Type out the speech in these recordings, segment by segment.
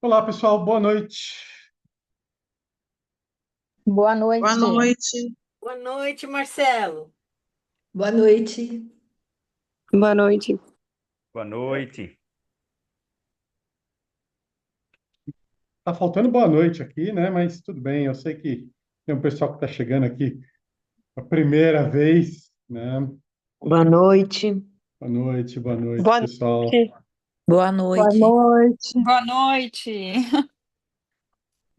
Olá, pessoal, boa noite. Boa Boa noite. noite. Boa noite, Marcelo. Boa noite. Boa noite. Boa noite. Tá faltando boa noite aqui, né? Mas tudo bem, eu sei que tem um pessoal que está chegando aqui a primeira vez, né? Boa noite. Boa noite, Boa pessoal. noite. Boa Boa noite. noite. Boa noite.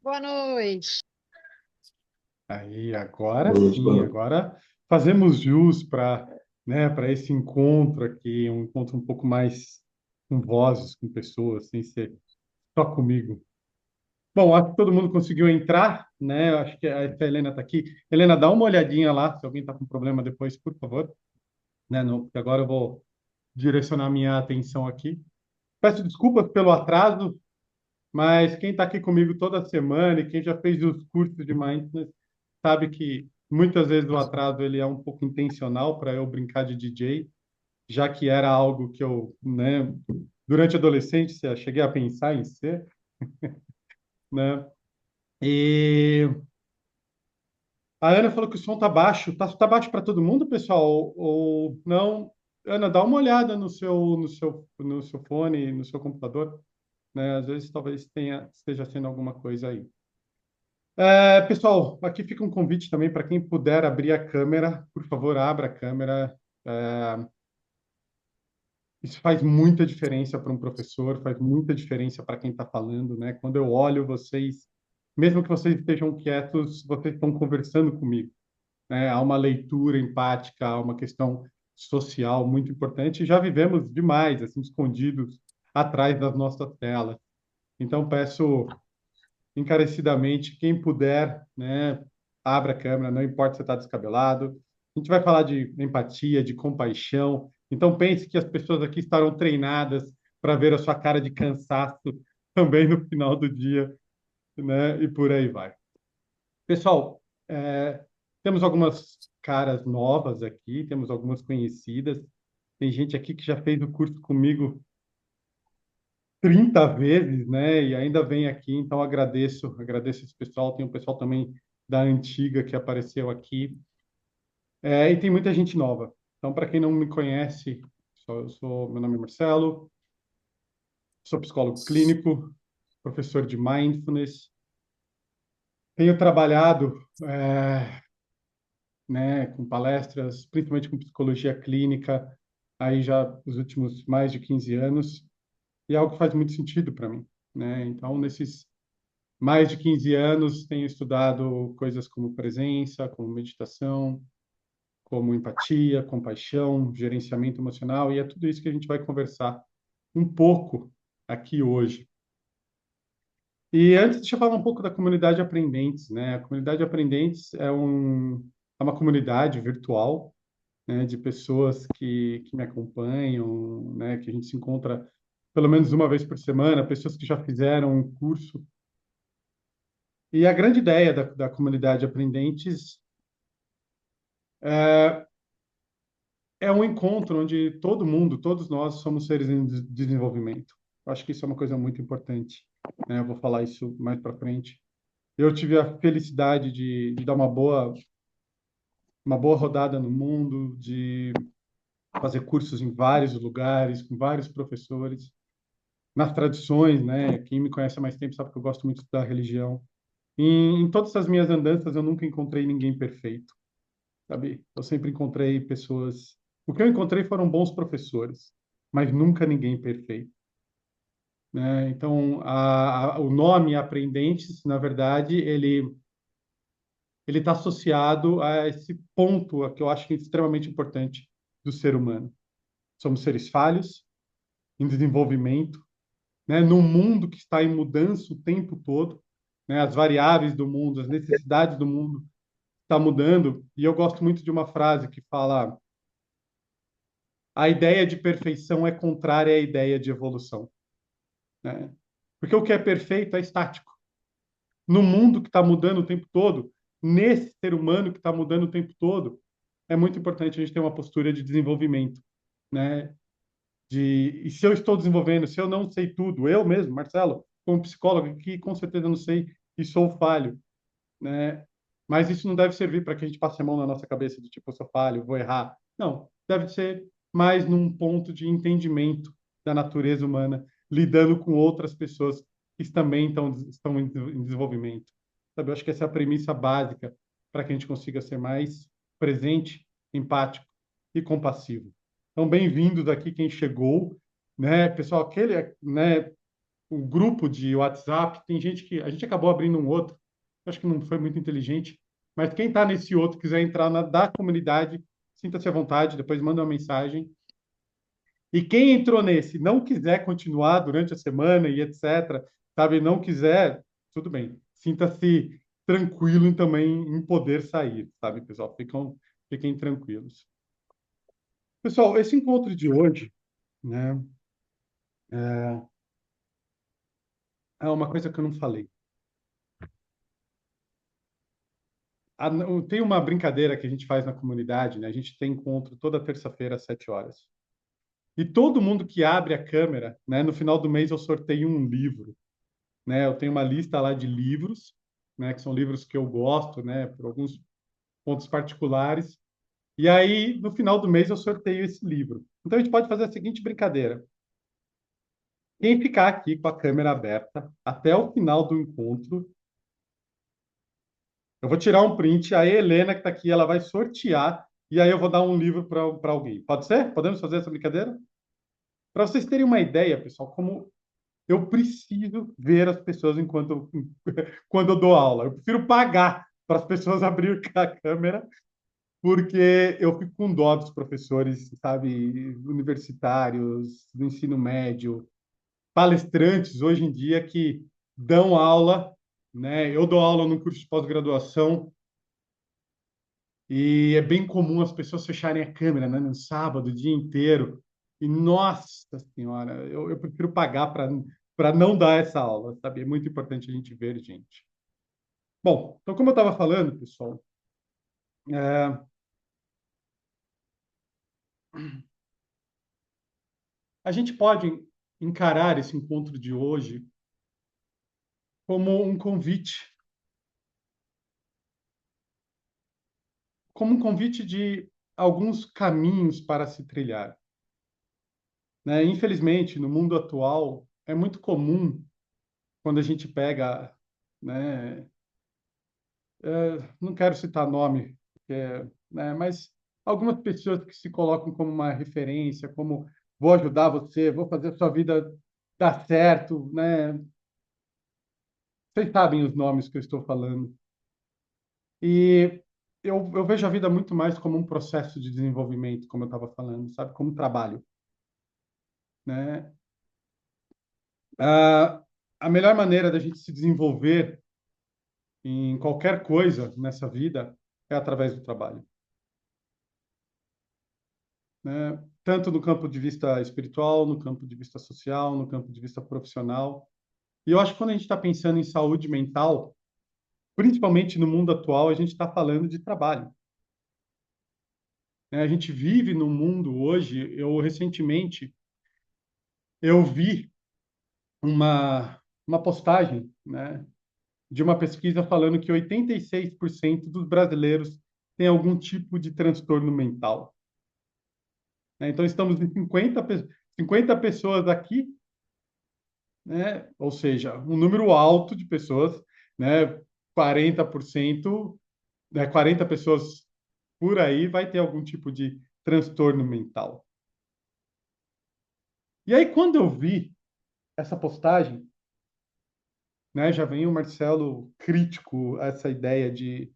Boa noite. Aí, agora sim, agora fazemos jus para esse encontro aqui, um encontro um pouco mais com vozes, com pessoas, sem ser só comigo. Bom, acho que todo mundo conseguiu entrar, né? Eu acho que a Helena está aqui. Helena, dá uma olhadinha lá, se alguém está com problema depois, por favor. Né? Não, porque agora eu vou direcionar minha atenção aqui. Peço desculpas pelo atraso, mas quem está aqui comigo toda semana e quem já fez os cursos de Mindfulness sabe que muitas vezes o atraso ele é um pouco intencional para eu brincar de DJ, já que era algo que eu, né, durante a adolescência cheguei a pensar em ser, né? E a Ana falou que o som tá baixo. Tá baixo para todo mundo, pessoal? Ou não? Ana, dá uma olhada no seu fone, no seu computador, né? Às vezes talvez esteja sendo alguma coisa aí. Pessoal, aqui fica um convite também para quem puder abrir a câmera, por favor, abra a câmera. É, Isso faz muita diferença para um professor, faz muita diferença para quem está falando, né? Quando eu olho vocês, mesmo que vocês estejam quietos, vocês estão conversando comigo, né? Há uma leitura empática, há uma questão social muito importante. Já vivemos demais, assim, escondidos atrás das nossas telas. Então, peço encarecidamente, quem puder, né, abra a câmera, não importa se está descabelado. A gente vai falar de empatia, de compaixão. Então, pense que as pessoas aqui estarão treinadas para ver a sua cara de cansaço também no final do dia, né? E por aí vai. Pessoal, temos algumas caras novas aqui, temos algumas conhecidas. Tem gente aqui que já fez o curso comigo 30 vezes, né? E ainda vem aqui, então agradeço esse pessoal. Tem um pessoal também da antiga que apareceu aqui. E tem muita gente nova. Então, para quem não me conhece, meu nome é Marcelo, sou psicólogo clínico, professor de mindfulness. Tenho trabalhado, né, com palestras, principalmente com psicologia clínica, aí já os últimos mais de 15 anos, e é algo que faz muito sentido para mim, né? Então, nesses mais de 15 anos, tenho estudado coisas como presença, como meditação, como empatia, compaixão, gerenciamento emocional, e é tudo isso que a gente vai conversar um pouco aqui hoje. E antes, deixa eu falar um pouco da comunidade Aprendentes, né? A comunidade Aprendentes é uma comunidade virtual, né, de pessoas que me acompanham, né, que a gente se encontra pelo menos uma vez por semana, pessoas que já fizeram um curso. E a grande ideia da comunidade Aprendentes é um encontro onde todo mundo, todos nós somos seres em desenvolvimento. Eu acho que isso é uma coisa muito importante, né? Eu vou falar isso mais para frente. Eu tive a felicidade de dar uma boa rodada no mundo, de fazer cursos em vários lugares, com vários professores, nas tradições, né? Quem me conhece há mais tempo sabe que eu gosto muito da religião. Em todas as minhas andanças, eu nunca encontrei ninguém perfeito, sabe? Eu sempre encontrei pessoas. O que eu encontrei foram bons professores, mas nunca ninguém perfeito, né? Então, o nome Aprendentes, na verdade, ele está associado a esse ponto que eu acho que é extremamente importante do ser humano. Somos seres falhos, em desenvolvimento, né? Num mundo que está em mudança o tempo todo, né? As variáveis do mundo, as necessidades do mundo estão mudando. E eu gosto muito de uma frase que fala: a ideia de perfeição é contrária à ideia de evolução, né? Porque o que é perfeito é estático. No mundo que está mudando o tempo todo, nesse ser humano que está mudando o tempo todo, é muito importante a gente ter uma postura de desenvolvimento, né? E se eu estou desenvolvendo, se eu não sei tudo, eu mesmo, Marcelo, como psicólogo aqui, com certeza eu não sei e sou falho, né? Mas isso não deve servir para que a gente passe a mão na nossa cabeça do tipo, eu sou falho, vou errar. Não, deve ser mais num ponto de entendimento da natureza humana, lidando com outras pessoas que também estão em desenvolvimento. Sabe? Eu acho que essa é a premissa básica para que a gente consiga ser mais presente, empático e compassivo. Então, bem-vindos aqui quem chegou, né, pessoal, aquele, né, o grupo de WhatsApp, tem gente que a gente acabou abrindo um outro, acho que não foi muito inteligente, mas quem está nesse outro quiser entrar na da comunidade, sinta-se à vontade, depois manda uma mensagem. E quem entrou nesse não quiser continuar durante a semana e etc, sabe, não quiser, tudo bem. Sinta-se tranquilo em também em poder sair, sabe, pessoal? Fiquem tranquilos. Pessoal, esse encontro de hoje, né, é uma coisa que eu não falei. Tem uma brincadeira que a gente faz na comunidade, né? A gente tem encontro toda terça-feira às 7 horas. E todo mundo que abre a câmera, né? No final do mês eu sorteio um livro, né? Eu tenho uma lista lá de livros, né? Que são livros que eu gosto, né? Por alguns pontos particulares. E aí, no final do mês, eu sorteio esse livro. Então, a gente pode fazer a seguinte brincadeira. Quem ficar aqui com a câmera aberta até o final do encontro, eu vou tirar um print, a Helena que está aqui, ela vai sortear e aí eu vou dar um livro para alguém. Pode ser? Podemos fazer essa brincadeira? Para vocês terem uma ideia, pessoal, como eu preciso ver as pessoas enquanto quando eu dou aula. Eu prefiro pagar para as pessoas abrirem a câmera, porque eu fico com dó dos professores, sabe, universitários, do ensino médio, palestrantes hoje em dia que dão aula, né? Eu dou aula no curso de pós-graduação. E é bem comum as pessoas fecharem a câmera, né, no sábado, o dia inteiro. E, nossa senhora, eu prefiro pagar para não dar essa aula, sabe? É muito importante a gente ver, gente. Bom, então, como eu estava falando, pessoal, é, a gente pode encarar esse encontro de hoje como um convite, como um convite de alguns caminhos para se trilhar, né? Infelizmente, no mundo atual, é muito comum quando a gente pega, né, não quero citar nome, né, mas algumas pessoas que se colocam como uma referência, como vou ajudar você, vou fazer a sua vida dar certo, né? Vocês sabem os nomes que eu estou falando. E eu vejo a vida muito mais como um processo de desenvolvimento, como eu estava falando, sabe? Como um trabalho, né? A, a melhor maneira da gente se desenvolver em qualquer coisa nessa vida é através do trabalho, né? Tanto no campo de vista espiritual, no campo de vista social, no campo de vista profissional. E eu acho que quando a gente está pensando em saúde mental, principalmente no mundo atual, a gente está falando de trabalho, né? A gente vive num mundo hoje, eu recentemente eu vi uma postagem, né, de uma pesquisa falando que 86% dos brasileiros têm algum tipo de transtorno mental, né? Então estamos em 50 pessoas aqui, né? Ou seja, um número alto de pessoas, né? 40%, né? 40 pessoas por aí vai ter algum tipo de transtorno mental. E aí, quando eu vi essa postagem, né, já vem o Marcelo crítico a essa ideia de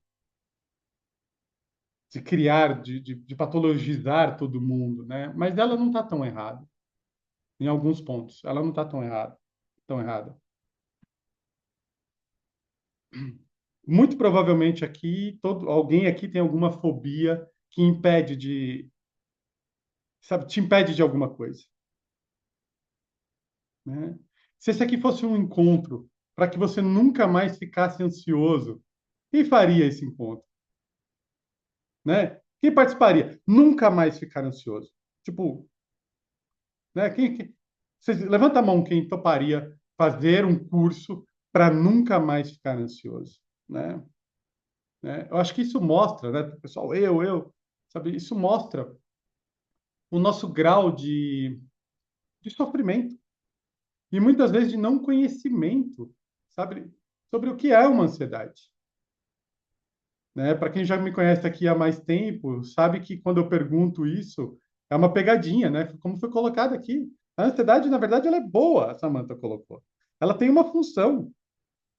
criar, de patologizar todo mundo, né? Mas ela não está tão errada, em alguns pontos. Ela não está tão errada. Muito provavelmente aqui, alguém aqui tem alguma fobia que impede sabe, te impede de alguma coisa, né? Se esse aqui fosse um encontro para que você nunca mais ficasse ansioso, quem faria esse encontro, né? Quem participaria? Nunca mais ficar ansioso. Tipo, né? Levanta a mão quem toparia fazer um curso para nunca mais ficar ansioso, né? Eu acho que isso mostra, né, pessoal, sabe, isso mostra o nosso grau de sofrimento e muitas vezes de não conhecimento, sabe, sobre o que é uma ansiedade. Né? Para quem já me conhece aqui há mais tempo, sabe que quando eu pergunto isso, é uma pegadinha, né? Como foi colocado aqui. A ansiedade, na verdade, ela é boa, a Samantha colocou. Ela tem uma função.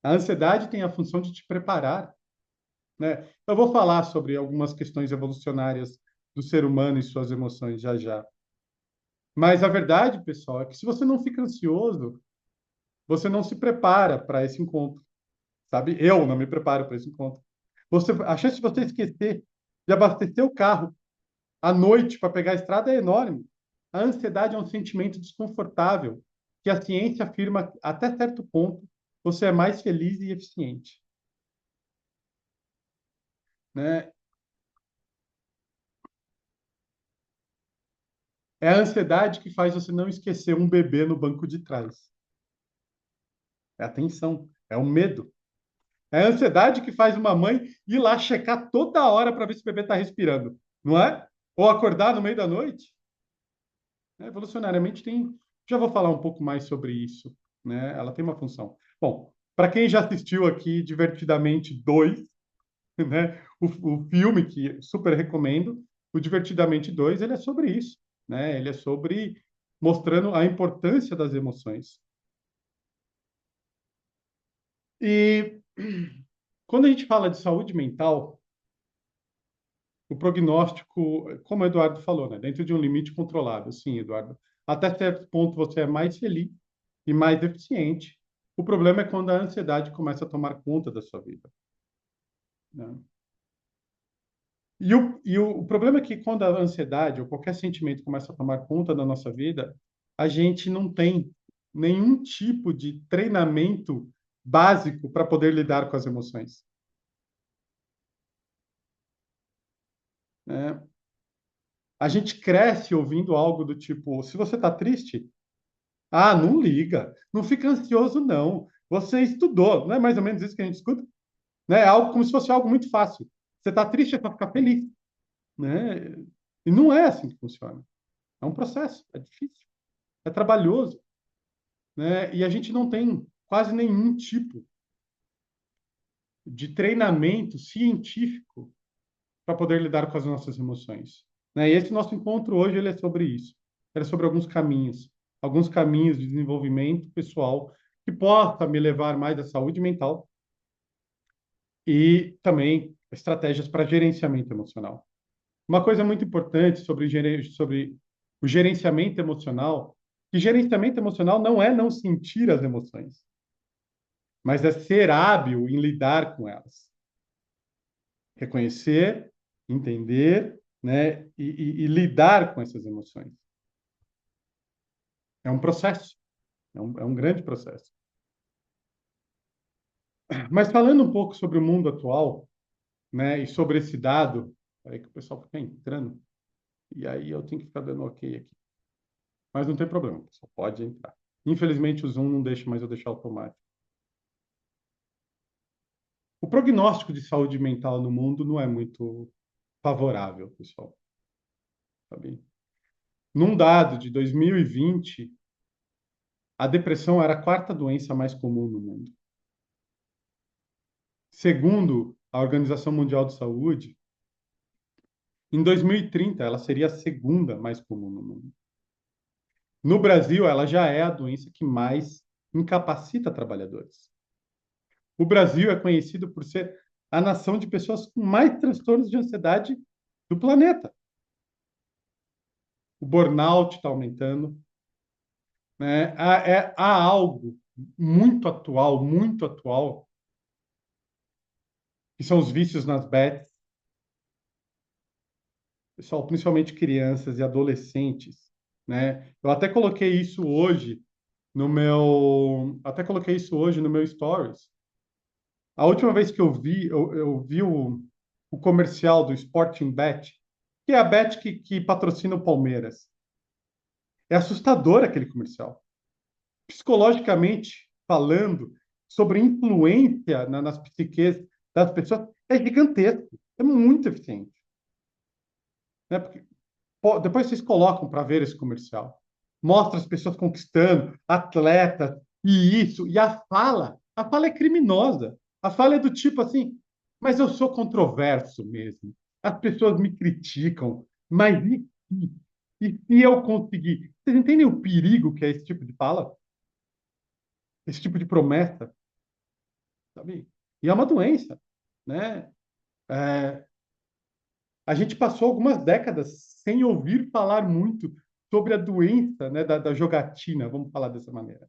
A ansiedade tem a função de te preparar, né? Eu vou falar sobre algumas questões evolucionárias do ser humano e suas emoções já já. Mas a verdade, pessoal, é que se você não fica ansioso, você não se prepara para esse encontro, sabe? Eu não me preparo para esse encontro. A chance de você esquecer de abastecer o carro à noite para pegar a estrada é enorme. A ansiedade é um sentimento desconfortável que a ciência afirma até certo ponto você é mais feliz e eficiente, né? É a ansiedade que faz você não esquecer um bebê no banco de trás. É a tensão, é o medo. É a ansiedade que faz uma mãe ir lá checar toda hora para ver se o bebê está respirando, não é? Ou acordar no meio da noite. Evolucionariamente tem. Já vou falar um pouco mais sobre isso, né? Ela tem uma função. Bom, para quem já assistiu aqui Divertidamente 2, né? O filme que super recomendo, o Divertidamente 2, ele é sobre isso, né? Ele é sobre mostrando a importância das emoções. E quando a gente fala de saúde mental, o prognóstico, como o Eduardo falou, né? Dentro de um limite controlado. Sim, Eduardo. Até certo ponto você é mais feliz e mais eficiente. O problema é quando a ansiedade começa a tomar conta da sua vida, né? O problema é que quando a ansiedade ou qualquer sentimento começa a tomar conta da nossa vida, a gente não tem nenhum tipo de treinamento básico para poder lidar com as emoções, né? A gente cresce ouvindo algo do tipo: se você está triste, ah, não liga, não fica ansioso, não. Você estudou, não é mais ou menos isso que a gente escuta? Né? É algo como se fosse algo muito fácil. Você está triste, é para ficar feliz, né? E não é assim que funciona. É um processo, é difícil, é trabalhoso, né? E a gente não tem quase nenhum tipo de treinamento científico para poder lidar com as nossas emoções, né? E esse nosso encontro hoje ele é sobre isso. Ele é sobre alguns caminhos de desenvolvimento pessoal que possa me levar mais à saúde mental e também estratégias para gerenciamento emocional. Uma coisa muito importante sobre o gerenciamento emocional, que gerenciamento emocional não é não sentir as emoções, mas é ser hábil em lidar com elas. Reconhecer, entender, né, e lidar com essas emoções. É um processo, é um grande processo. Mas falando um pouco sobre o mundo atual, né, e sobre esse dado, aí que o pessoal fica entrando, e aí eu tenho que ficar dando ok aqui. Mas não tem problema, pessoal, pode entrar. Infelizmente o Zoom não deixa mais eu deixar automático. O prognóstico de saúde mental no mundo não é muito favorável, pessoal. Sabe? Num dado de 2020, a depressão era a quarta doença mais comum no mundo. Segundo a Organização Mundial de Saúde, em 2030 ela seria a segunda mais comum no mundo. No Brasil, ela já é a doença que mais incapacita trabalhadores. O Brasil é conhecido por ser a nação de pessoas com mais transtornos de ansiedade do planeta. O burnout está aumentando, né? Há algo muito atual, que são os vícios nas bets. Pessoal, principalmente crianças e adolescentes, né? Eu até coloquei isso hoje no meu stories. A última vez que eu vi o comercial do Sporting Bet, que é a Bet que patrocina o Palmeiras. É assustador aquele comercial. Psicologicamente, falando sobre influência nas psiques das pessoas é gigantesco, é muito eficiente. Né? Porque, depois vocês colocam para ver esse comercial. Mostra as pessoas conquistando, atletas, e isso, e a fala é criminosa. A fala é do tipo assim, mas eu sou controverso mesmo. As pessoas me criticam, mas e se eu conseguir? Vocês entendem o perigo que é esse tipo de fala? Esse tipo de promessa, sabe? E é uma doença, né? É, a gente passou algumas décadas sem ouvir falar muito sobre a doença, né, da jogatina, vamos falar dessa maneira.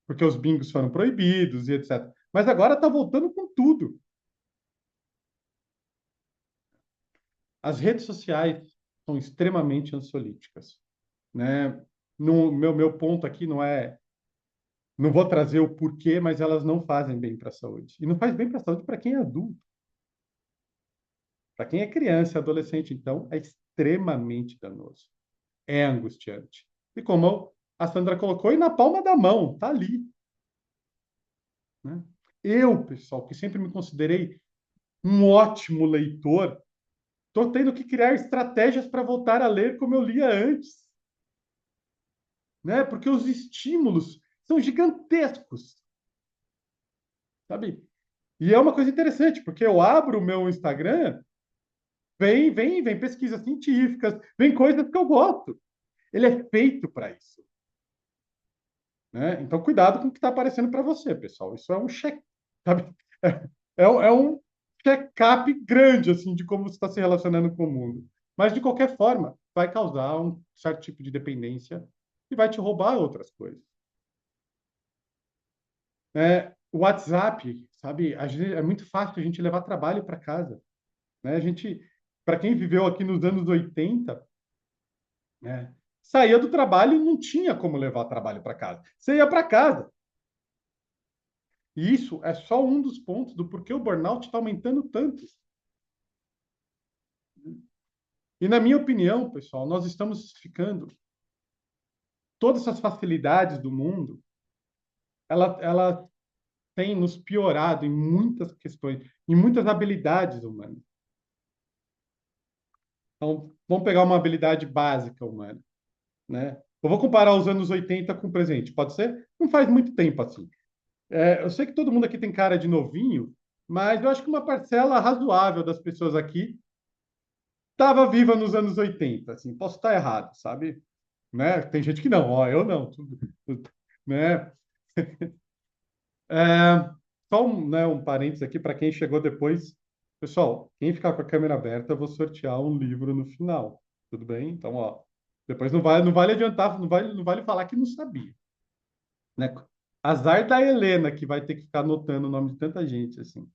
Porque os bingos foram proibidos e etc. Mas agora está voltando com tudo. As redes sociais são extremamente ansiolíticas, né? No, meu ponto aqui não é. Não vou trazer o porquê, mas elas não fazem bem para a saúde. E não faz bem para a saúde para quem é adulto. Para quem é criança e adolescente, então, é extremamente danoso. É angustiante. E como a Sandra colocou, e na palma da mão, tá ali. Né? Eu, pessoal, que sempre me considerei um ótimo leitor, estou tendo que criar estratégias para voltar a ler como eu lia antes. Né? Porque os estímulos são gigantescos. Sabe? E é uma coisa interessante, porque eu abro o meu Instagram, vem pesquisas científicas, vem coisas que eu gosto. Ele é feito para isso. Né? Então, cuidado com o que está aparecendo para você, pessoal. Isso é um check, sabe? É um check-up grande assim, de como você está se relacionando com o mundo. Mas, de qualquer forma, vai causar um certo tipo de dependência e vai te roubar outras coisas. O WhatsApp, sabe? É muito fácil a gente levar trabalho para casa. Né? A gente, para quem viveu aqui nos anos 80, né? Saía do trabalho e não tinha como levar trabalho para casa. Você ia para casa. E isso é só um dos pontos do porquê o burnout está aumentando tanto. E na minha opinião, pessoal, nós estamos ficando todas essas facilidades do mundo, ela tem nos piorado em muitas questões, em muitas habilidades humanas. Então, vamos pegar uma habilidade básica humana, né? Eu vou comparar os anos 80 com o presente, pode ser? Não faz muito tempo assim. Eu sei que todo mundo aqui tem cara de novinho, mas eu acho que uma parcela razoável das pessoas aqui estava viva nos anos 80, assim, posso estar errado, sabe? Né? Tem gente que não, ó, eu não, né? É, só um parênteses aqui para quem chegou depois. Pessoal, quem ficar com a câmera aberta, eu vou sortear um livro no final, tudo bem? Então, ó, depois não vale adiantar, não vale falar que não sabia, né? Azar da Helena, que vai ter que ficar anotando o nome de tanta gente, assim.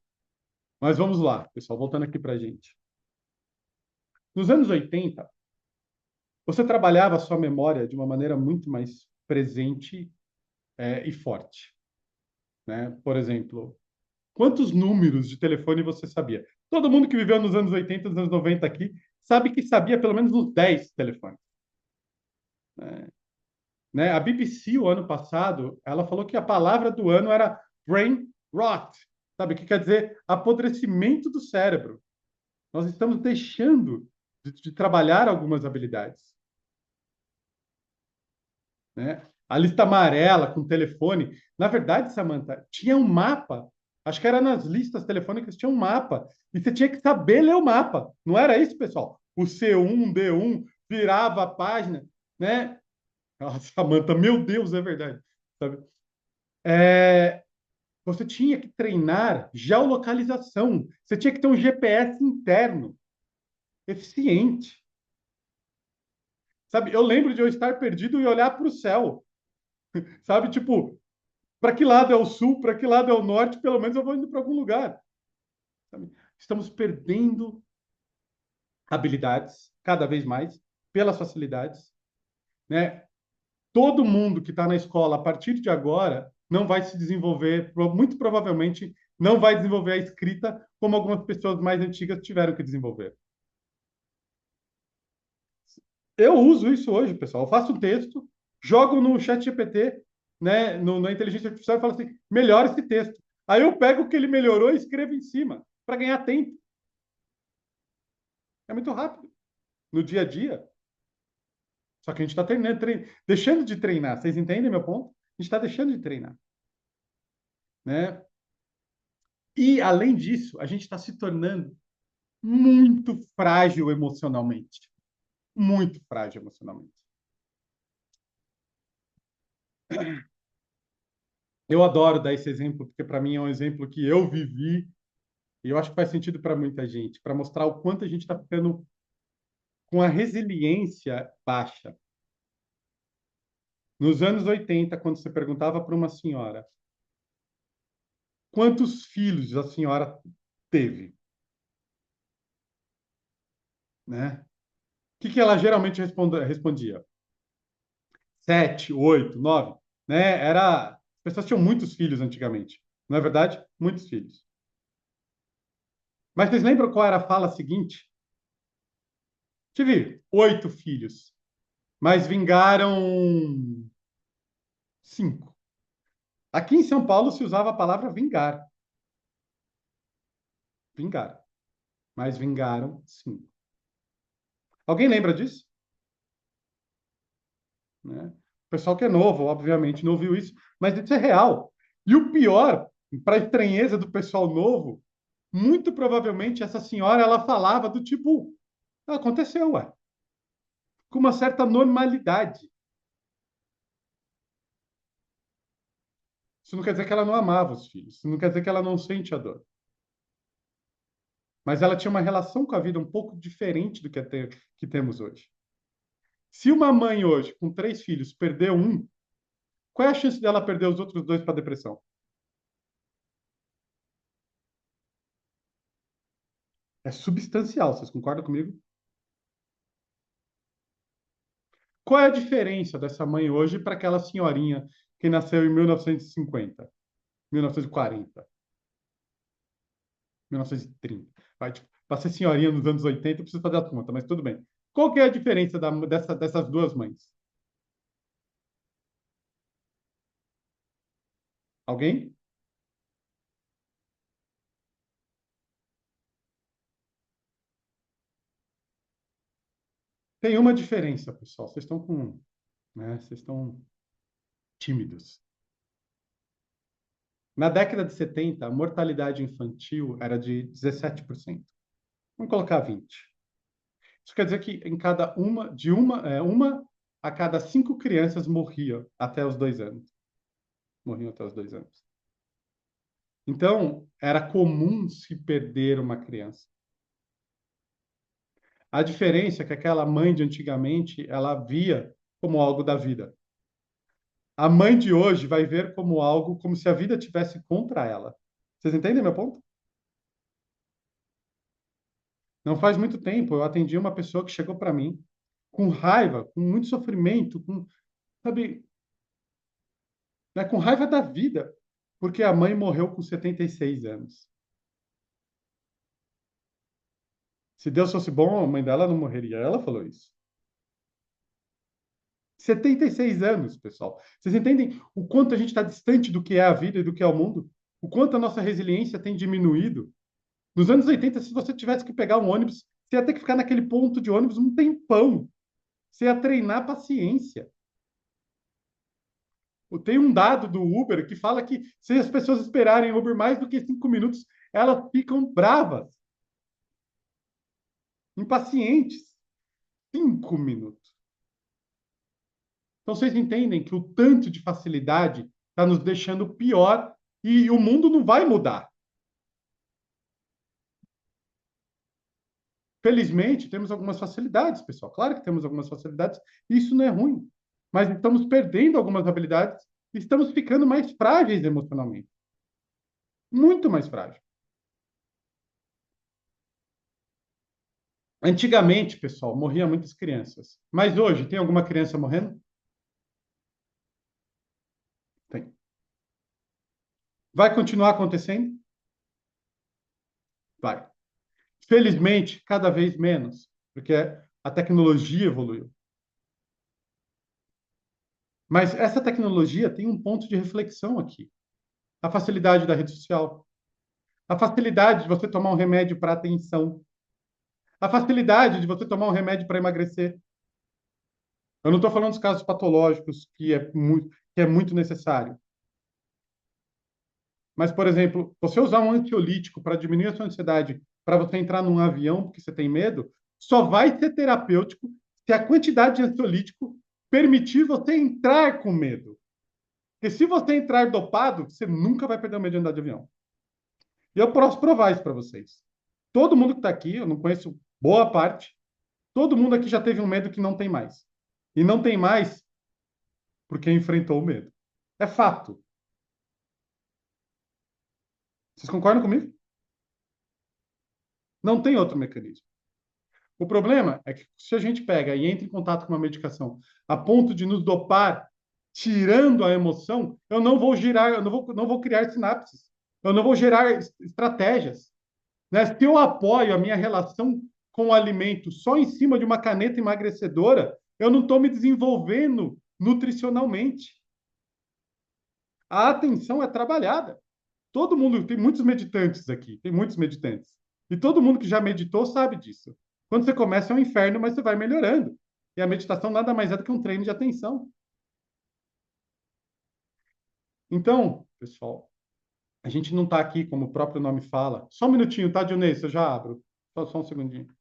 Mas vamos lá, pessoal, voltando aqui para a gente. Nos anos 80, você trabalhava a sua memória de uma maneira muito mais presente, e forte. Né? Por exemplo, quantos números de telefone você sabia? Todo mundo que viveu nos anos 80, nos anos 90 aqui, sabe que sabia pelo menos uns 10 telefones. Né? A BBC, o ano passado, ela falou que a palavra do ano era brain rot. Sabe o que quer dizer? Apodrecimento do cérebro. Nós estamos deixando de trabalhar algumas habilidades. Né? A lista amarela com telefone. Na verdade, Samantha, tinha um mapa. Acho que era nas listas telefônicas, tinha um mapa. E você tinha que saber ler o mapa. Não era isso, pessoal? O C1, D1, virava a página, né? Nossa, Samantha, meu Deus, é verdade. Sabe? Você tinha que treinar geolocalização. Você tinha que ter um GPS interno, eficiente. Sabe? Eu lembro de eu estar perdido e olhar para o céu. Sabe? Tipo, para que lado é o sul, para que lado é o norte, pelo menos eu vou indo para algum lugar. Sabe? Estamos perdendo habilidades cada vez mais pelas facilidades, né? Todo mundo que está na escola a partir de agora não vai se desenvolver, muito provavelmente não vai desenvolver a escrita como algumas pessoas mais antigas tiveram que desenvolver. Eu uso isso hoje, pessoal. Eu faço um texto, jogo no chat GPT né, na inteligência artificial e falo assim, melhora esse texto. Aí eu pego o que ele melhorou e escrevo em cima, para ganhar tempo. É muito rápido. No dia a dia. Só que a gente está deixando de treinar. Vocês entendem meu ponto? A gente está deixando de treinar. Né? E, além disso, a gente está se tornando muito frágil emocionalmente. Muito frágil emocionalmente. Eu adoro dar esse exemplo, porque para mim é um exemplo que eu vivi e eu acho que faz sentido para muita gente, para mostrar o quanto a gente está ficando com a resiliência baixa. Nos anos 80, quando você perguntava para uma senhora quantos filhos a senhora teve, né? O que ela geralmente respondia? 7, 8, 9, né? As pessoas tinham muitos filhos antigamente, não é verdade? Muitos filhos. Mas vocês lembram qual era a fala seguinte? Tive 8 filhos, mas vingaram 5. Aqui em São Paulo se usava a palavra vingar. Vingar. Mas vingaram 5. Alguém lembra disso? Né? O pessoal que é novo, obviamente, não ouviu isso, mas isso é real. E o pior, para a estranheza do pessoal novo, muito provavelmente essa senhora ela falava do tipo, "Ah, aconteceu, ué", com uma certa normalidade. Isso não quer dizer que ela não amava os filhos, isso não quer dizer que ela não sente a dor. Mas ela tinha uma relação com a vida um pouco diferente do que temos hoje. Se uma mãe hoje, com 3 filhos, perdeu um, qual é a chance dela perder os outros 2 para depressão? É substancial, vocês concordam comigo? Qual é a diferença dessa mãe hoje para aquela senhorinha que nasceu em 1950, 1940, 1930? Para ser senhorinha nos anos 80, eu preciso fazer a conta, mas tudo bem. Qual que é a diferença dessas duas mães? Alguém? Tem uma diferença, pessoal. Vocês estão né, vocês estão tímidos. Na década de 70, a mortalidade infantil era de 17%. Vamos colocar 20. Isso quer dizer que uma a cada 5 crianças morria até os 2 anos. Morriam até os 2 anos. Então, era comum se perder uma criança. A diferença é que aquela mãe de antigamente, ela via como algo da vida. A mãe de hoje vai ver como algo, como se a vida tivesse contra ela. Vocês entendem meu ponto? Não faz muito tempo eu atendi uma pessoa que chegou para mim com raiva, com muito sofrimento, sabe, né, com raiva da vida, porque a mãe morreu com 76 anos. Se Deus fosse bom, a mãe dela não morreria. Ela falou isso. 76 anos, pessoal. Vocês entendem o quanto a gente está distante do que é a vida e do que é o mundo? O quanto a nossa resiliência tem diminuído? Nos anos 80, se você tivesse que pegar um ônibus, você ia ter que ficar naquele ponto de ônibus um tempão. Você ia treinar paciência. Tem um dado do Uber que fala que se as pessoas esperarem Uber mais do que 5 minutos, elas ficam bravas, impacientes. 5 minutos. Então vocês entendem que o tanto de facilidade está nos deixando pior e o mundo não vai mudar. Felizmente, temos algumas facilidades, pessoal. Claro que temos algumas facilidades, e isso não é ruim. Mas estamos perdendo algumas habilidades e estamos ficando mais frágeis emocionalmente. Muito mais frágeis. Antigamente, pessoal, morriam muitas crianças. Mas hoje, tem alguma criança morrendo? Tem. Vai continuar acontecendo? Vai. Felizmente, cada vez menos, porque a tecnologia evoluiu. Mas essa tecnologia tem um ponto de reflexão aqui. A facilidade da rede social, a facilidade de você tomar um remédio para atenção, a facilidade de você tomar um remédio para emagrecer. Eu não estou falando dos casos patológicos, que é muito necessário. Mas, por exemplo, você usar um ansiolítico para diminuir a sua ansiedade, para você entrar num avião porque você tem medo, só vai ser terapêutico se a quantidade de ansiolítico permitir você entrar com medo. Porque se você entrar dopado, você nunca vai perder o medo de andar de avião. E eu posso provar isso para vocês. Todo mundo que está aqui, eu não conheço boa parte, todo mundo aqui já teve um medo que não tem mais. E não tem mais porque enfrentou o medo. É fato. Vocês concordam comigo? Não tem outro mecanismo. O problema é que se a gente pega e entra em contato com uma medicação a ponto de nos dopar, tirando a emoção, eu não vou girar, eu não vou criar sinapses. Eu não vou gerar estratégias. Né? Se eu apoio a minha relação com o alimento só em cima de uma caneta emagrecedora, eu não estou me desenvolvendo nutricionalmente. A atenção é trabalhada. Todo mundo, tem muitos meditantes aqui, tem muitos meditantes. E todo mundo que já meditou sabe disso. Quando você começa é um inferno, mas você vai melhorando. E a meditação nada mais é do que um treino de atenção. Então, pessoal, a gente não está aqui, como o próprio nome fala. Só um minutinho, tá, Dionês? Eu já abro. Só um segundinho.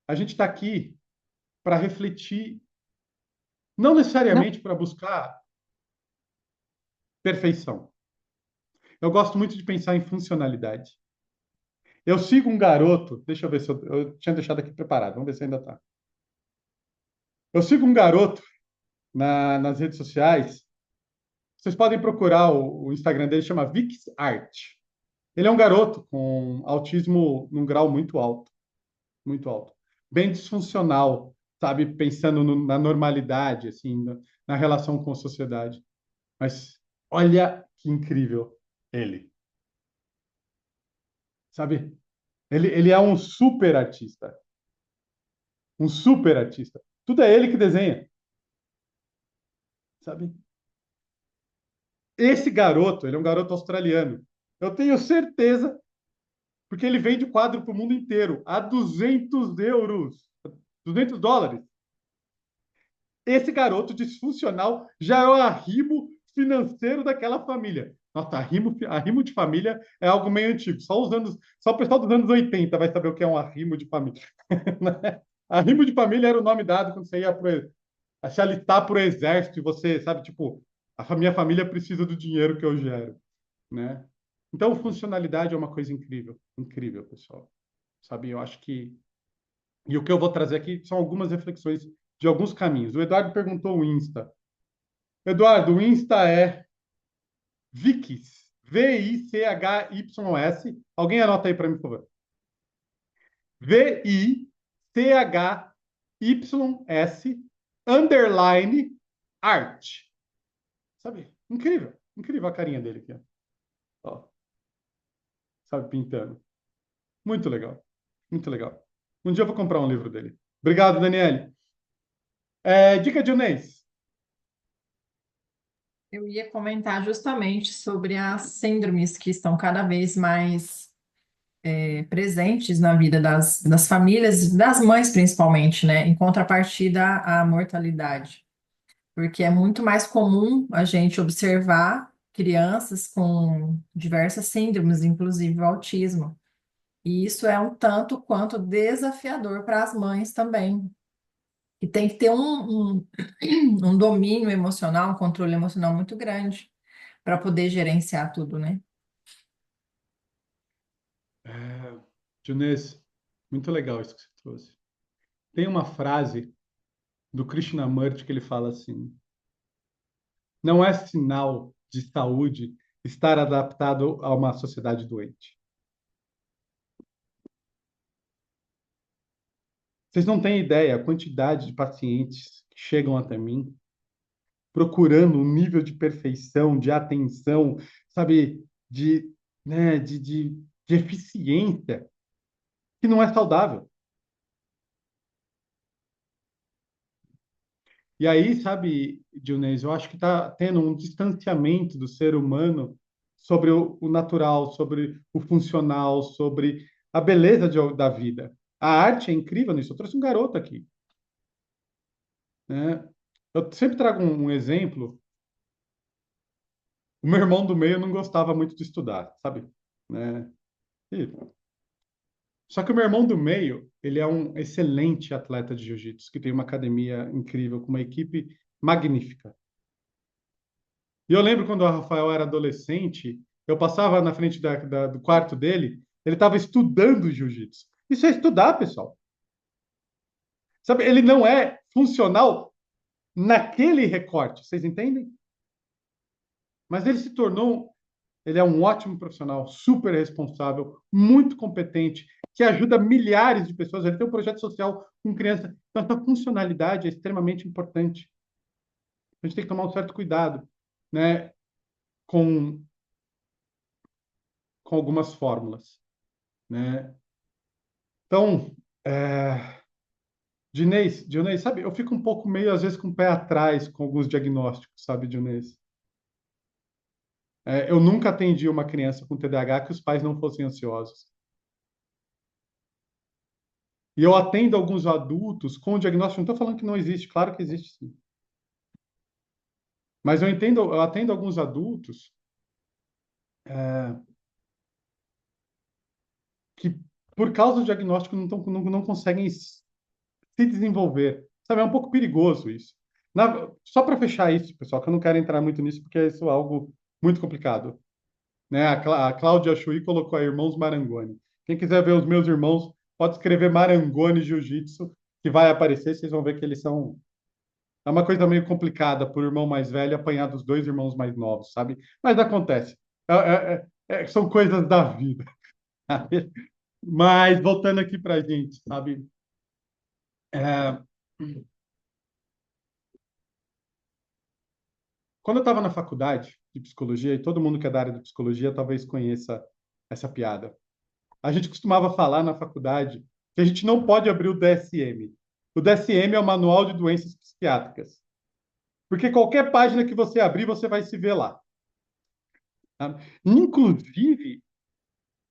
A gente está aqui para refletir, não necessariamente para buscar perfeição. Eu gosto muito de pensar em funcionalidade. Eu sigo um garoto, deixa eu ver se eu tinha deixado aqui preparado, vamos ver se ainda está. Eu sigo um garoto nas redes sociais. Vocês podem procurar o Instagram dele, chama Vix Art. Ele é um garoto com autismo num grau muito alto, muito alto. Bem disfuncional, sabe? Pensando na normalidade, assim, na relação com a sociedade. Mas olha que incrível ele, sabe? Ele é um super artista. Um super artista. Tudo é ele que desenha, sabe? Esse garoto, ele é um garoto australiano. Eu tenho certeza, porque ele vende quadro para o mundo inteiro a 200 euros, 200 dólares. Esse garoto disfuncional já é o arrimo financeiro daquela família. Nossa, arrimo de família é algo meio antigo. Só o pessoal dos anos 80 vai saber o que é um arrimo de família. Arrimo de família era o nome dado quando você ia se alistar para o exército e você, sabe, tipo, minha família precisa do dinheiro que eu gero, né? Então, funcionalidade é uma coisa incrível, incrível, pessoal. Sabe, eu acho que... E o que eu vou trazer aqui são algumas reflexões de alguns caminhos. O Eduardo perguntou o Insta. Eduardo, o Insta é Vichys, Vichys. Alguém anota aí para mim, por favor. Vichys underline art. Sabe? Incrível. Incrível a carinha dele aqui. Ó. Sabe, pintando. Muito legal. Muito legal. Um dia eu vou comprar um livro dele. Obrigado, Daniele. Dica de Unês. Eu ia comentar justamente sobre as síndromes que estão cada vez mais presentes na vida das famílias, das mães principalmente, né? Em contrapartida à mortalidade. Porque é muito mais comum a gente observar crianças com diversas síndromes, inclusive o autismo. E isso é um tanto quanto desafiador para as mães também. E tem que ter um domínio emocional, um controle emocional muito grande para poder gerenciar tudo, né? Dionês, muito legal isso que você trouxe. Tem uma frase do Krishnamurti que ele fala assim: não é sinal de saúde estar adaptado a uma sociedade doente. Vocês não têm ideia a quantidade de pacientes que chegam até mim procurando um nível de perfeição, de atenção, sabe, né, de eficiência que não é saudável. E aí, sabe, Dionês, eu acho que está tendo um distanciamento do ser humano sobre o natural, sobre o funcional, sobre a beleza da vida. A arte é incrível nisso. Eu trouxe um garoto aqui, né? Eu sempre trago um exemplo. O meu irmão do meio não gostava muito de estudar, sabe? Né? E- Só que o meu irmão do meio, ele é um excelente atleta de jiu-jitsu, que tem uma academia incrível, com uma equipe magnífica. E eu lembro quando o Rafael era adolescente, eu passava na frente do quarto dele, ele estava estudando jiu-jitsu. Isso é estudar, pessoal. Sabe, ele não é funcional naquele recorte, vocês entendem? Mas ele se tornou, ele é um ótimo profissional, super responsável, muito competente, que ajuda milhares de pessoas. Ele tem um projeto social com criança. Então, essa funcionalidade é extremamente importante. A gente tem que tomar um certo cuidado, né, com, com algumas fórmulas, né? Então, Dionês, sabe, eu fico um pouco meio, às vezes, com o pé atrás com alguns diagnósticos, sabe, Dionês? Eu nunca atendi uma criança com TDAH que os pais não fossem ansiosos. E eu atendo alguns adultos com diagnóstico, não estou falando que não existe, claro que existe sim. Mas eu atendo alguns adultos que, por causa do diagnóstico, não conseguem se desenvolver. Sabe, é um pouco perigoso isso. Só para fechar isso, pessoal, que eu não quero entrar muito nisso, porque isso é algo muito complicado. Né? A Cláudia Chui colocou aí Irmãos Marangoni. Quem quiser ver os meus irmãos, pode escrever Marangoni Jiu-Jitsu, que vai aparecer, vocês vão ver que eles são. É uma coisa meio complicada por irmão mais velho apanhar dos dois irmãos mais novos, sabe? Mas acontece. São coisas da vida. Sabe? Mas voltando aqui para a gente, sabe? É, Quando eu estava na faculdade de psicologia, e todo mundo que é da área de psicologia talvez conheça essa piada. A gente costumava falar na faculdade que a gente não pode abrir o DSM. O DSM é o Manual de Doenças Psiquiátricas. Porque qualquer página que você abrir, você vai se ver lá. Tá? Inclusive,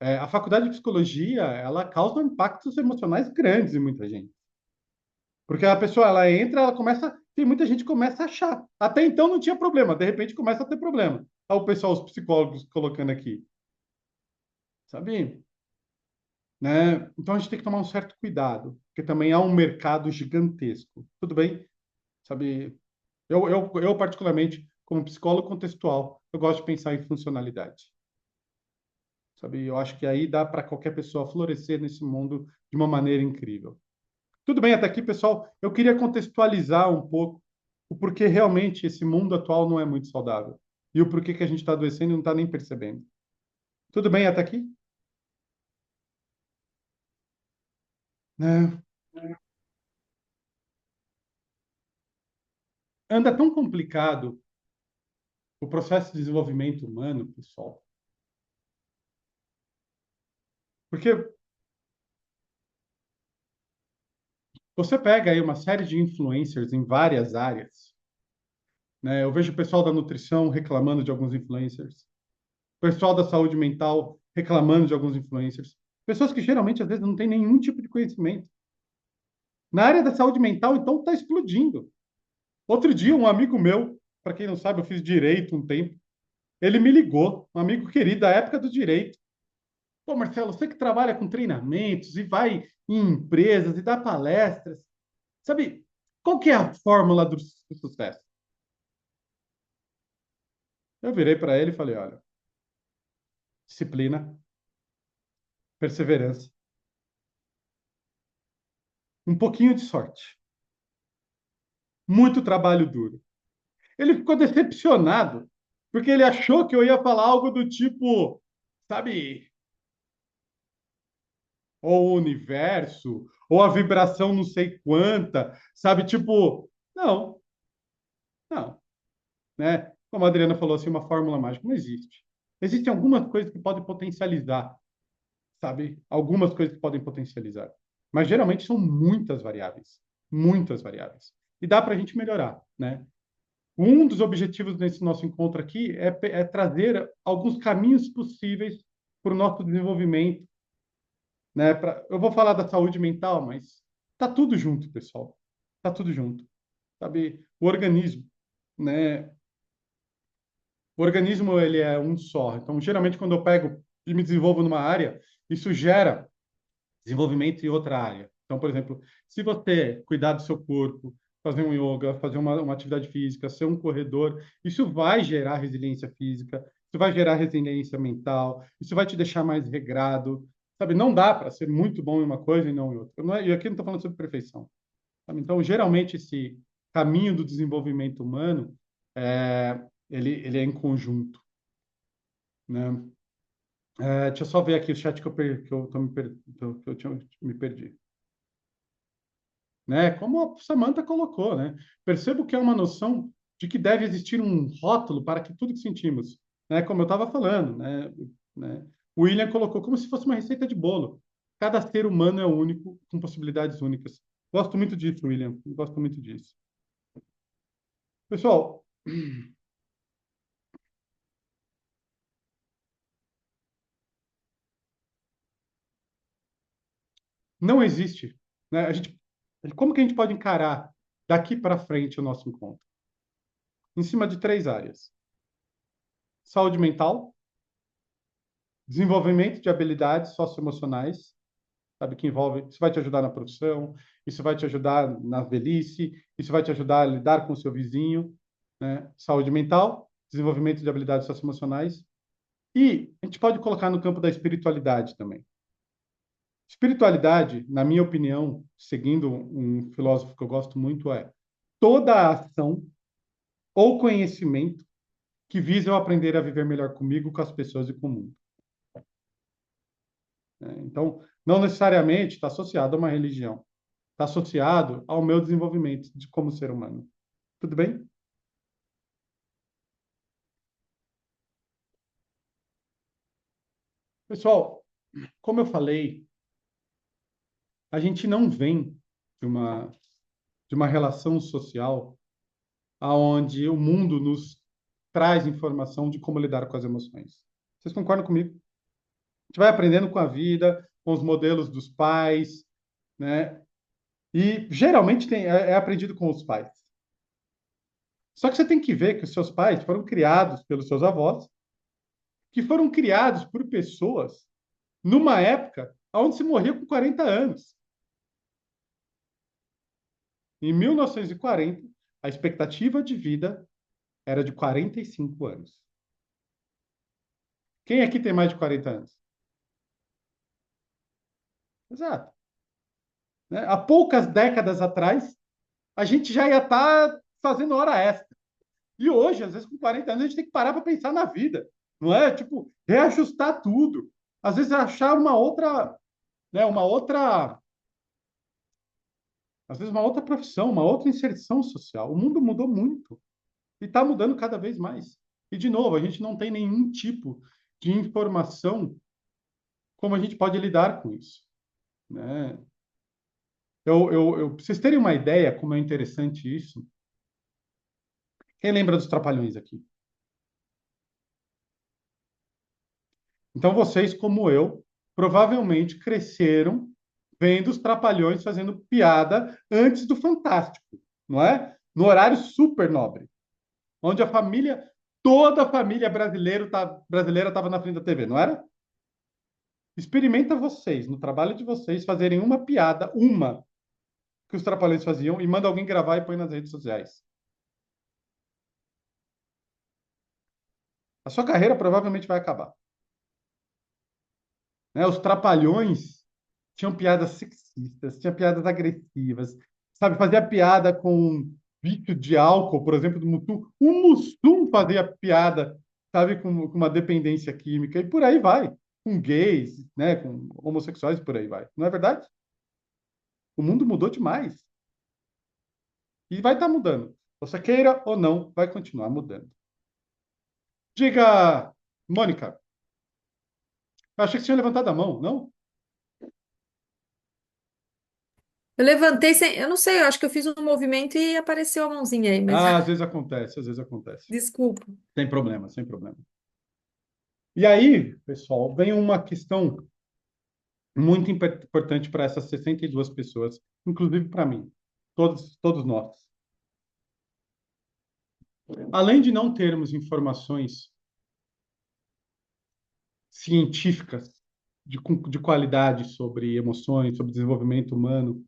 a faculdade de psicologia, ela causa impactos emocionais grandes em muita gente. Porque a pessoa, ela entra, ela começa, tem muita gente que começa a achar. Até então não tinha problema, de repente começa a ter problema. Olha o pessoal, os psicólogos colocando aqui. Sabe? Né? Então a gente tem que tomar um certo cuidado, porque também há um mercado gigantesco. Tudo bem? Sabe? Eu particularmente, como psicólogo contextual, eu gosto de pensar em funcionalidade. Sabe? Eu acho que aí dá para qualquer pessoa florescer nesse mundo de uma maneira incrível. Tudo bem até aqui, pessoal? Eu queria contextualizar um pouco o porquê realmente esse mundo atual não é muito saudável e o porquê que a gente está adoecendo e não está nem percebendo. Tudo bem até aqui? Né? Anda tão complicado o processo de desenvolvimento humano, pessoal, porque você pega aí uma série de influencers em várias áreas, né? Eu vejo o pessoal da nutrição reclamando de alguns influencers, o pessoal da saúde mental reclamando de alguns influencers, pessoas que geralmente às vezes não têm nenhum tipo de conhecimento. Na área da saúde mental, então, está explodindo. Outro dia, um amigo meu, para quem não sabe, eu fiz direito um tempo, ele me ligou, um amigo querido da época do direito. Pô, Marcelo, você que trabalha com treinamentos e vai em empresas e dá palestras, sabe, qual que é a fórmula do sucesso? Eu virei para ele e falei, olha, disciplina, perseverança, um pouquinho de sorte, muito trabalho duro. Ele ficou decepcionado, porque ele achou que eu ia falar algo do tipo, sabe, ou o universo, ou a vibração não sei quanta, sabe, tipo, não, não, né? Como a Adriana falou assim, uma fórmula mágica não existe. Existem algumas coisas que podem potencializar, sabe? Algumas coisas que podem potencializar. Mas geralmente são muitas variáveis. Muitas variáveis. e dá para a gente melhorar, né? Um dos objetivos desse nosso encontro aqui é trazer alguns caminhos possíveis para o nosso desenvolvimento, né? Eu vou falar da saúde mental, mas tá tudo junto, pessoal. Tá tudo junto, sabe? O organismo, né? O organismo ele é um só. Então, geralmente, quando eu pego e me desenvolvo numa área, isso gera desenvolvimento em outra área. Então, por exemplo, se você cuidar do seu corpo, fazer um yoga, fazer uma atividade física, ser um corredor, isso vai gerar resiliência física, isso vai gerar resiliência mental, isso vai te deixar mais regrado, sabe? Não dá para ser muito bom em uma coisa e não em outra. Não é, e aqui não estou falando sobre perfeição, sabe? Então, geralmente, esse caminho do desenvolvimento humano, ele é em conjunto, né? Deixa eu só ver aqui o chat que eu, tô que eu tinha, me perdi. Né? Como a Samantha colocou, né? Percebo que é uma noção de que deve existir um rótulo para que tudo que sentimos, né? Como eu estava falando, né? O William colocou como se fosse uma receita de bolo. Cada ser humano é único, com possibilidades únicas. Gosto muito disso, William. Gosto muito disso. Pessoal, não existe, né? Como que a gente pode encarar daqui para frente o nosso encontro? Em cima de três áreas: saúde mental, desenvolvimento de habilidades socioemocionais, sabe, que envolve, isso vai te ajudar na profissão, isso vai te ajudar na velhice, isso vai te ajudar a lidar com o seu vizinho, né? Saúde mental, desenvolvimento de habilidades socioemocionais, e a gente pode colocar no campo da espiritualidade também. Espiritualidade, na minha opinião, seguindo um filósofo que eu gosto muito, é toda a ação ou conhecimento que visa eu aprender a viver melhor comigo, com as pessoas e com o mundo. Então, não necessariamente está associado a uma religião. Está associado ao meu desenvolvimento como ser humano. Tudo bem? Pessoal, como eu falei, a gente não vem de uma relação social aonde o mundo nos traz informação de como lidar com as emoções. Vocês concordam comigo? A gente vai aprendendo com a vida, com os modelos dos pais, né? E geralmente é aprendido com os pais. Só que você tem que ver que os seus pais foram criados pelos seus avós, que foram criados por pessoas numa época onde se morria com 40 anos. Em 1940, a expectativa de vida era de 45 anos. Quem aqui tem mais de 40 anos? Exato. Né? Há poucas décadas atrás, a gente já ia estar fazendo hora extra. E hoje, às vezes, com 40 anos, a gente tem que parar para pensar na vida. Não é? Tipo, reajustar tudo. Às vezes, achar uma outra, né, às vezes, uma outra profissão, uma outra inserção social. O mundo mudou muito e está mudando cada vez mais. E, de novo, a gente não tem nenhum tipo de informação como a gente pode lidar com isso, né? Pra vocês terem uma ideia como é interessante isso, quem lembra dos Trapalhões aqui? Então, vocês, como eu, provavelmente cresceram vendo os Trapalhões fazendo piada antes do Fantástico, não é? No horário super nobre, onde toda a família brasileira estava na frente da TV, não era? Experimenta vocês, no trabalho de vocês, fazerem uma piada, uma, que os Trapalhões faziam, e manda alguém gravar e põe nas redes sociais. A sua carreira provavelmente vai acabar. Né? Os Trapalhões tinham piadas sexistas, tinham piadas agressivas, sabe? Fazia piada com vício de álcool, por exemplo, do Mussum. O Mussum fazia piada, sabe, com uma dependência química, e por aí vai. Com gays, né? Com homossexuais, por aí vai. Não é verdade? O mundo mudou demais. E vai estar mudando. Você queira ou não, vai continuar mudando. Diga, Mônica. Eu achei que você tinha levantado a mão, não? Eu levantei sem. Eu não sei, eu acho que eu fiz um movimento e apareceu a mãozinha aí, mas Ah, às vezes acontece, às vezes acontece. desculpa. Sem problema, sem problema. E aí, pessoal, vem uma questão muito importante para essas 62 pessoas, inclusive para mim, todos nós. Além de não termos informações científicas de qualidade sobre emoções, sobre desenvolvimento humano,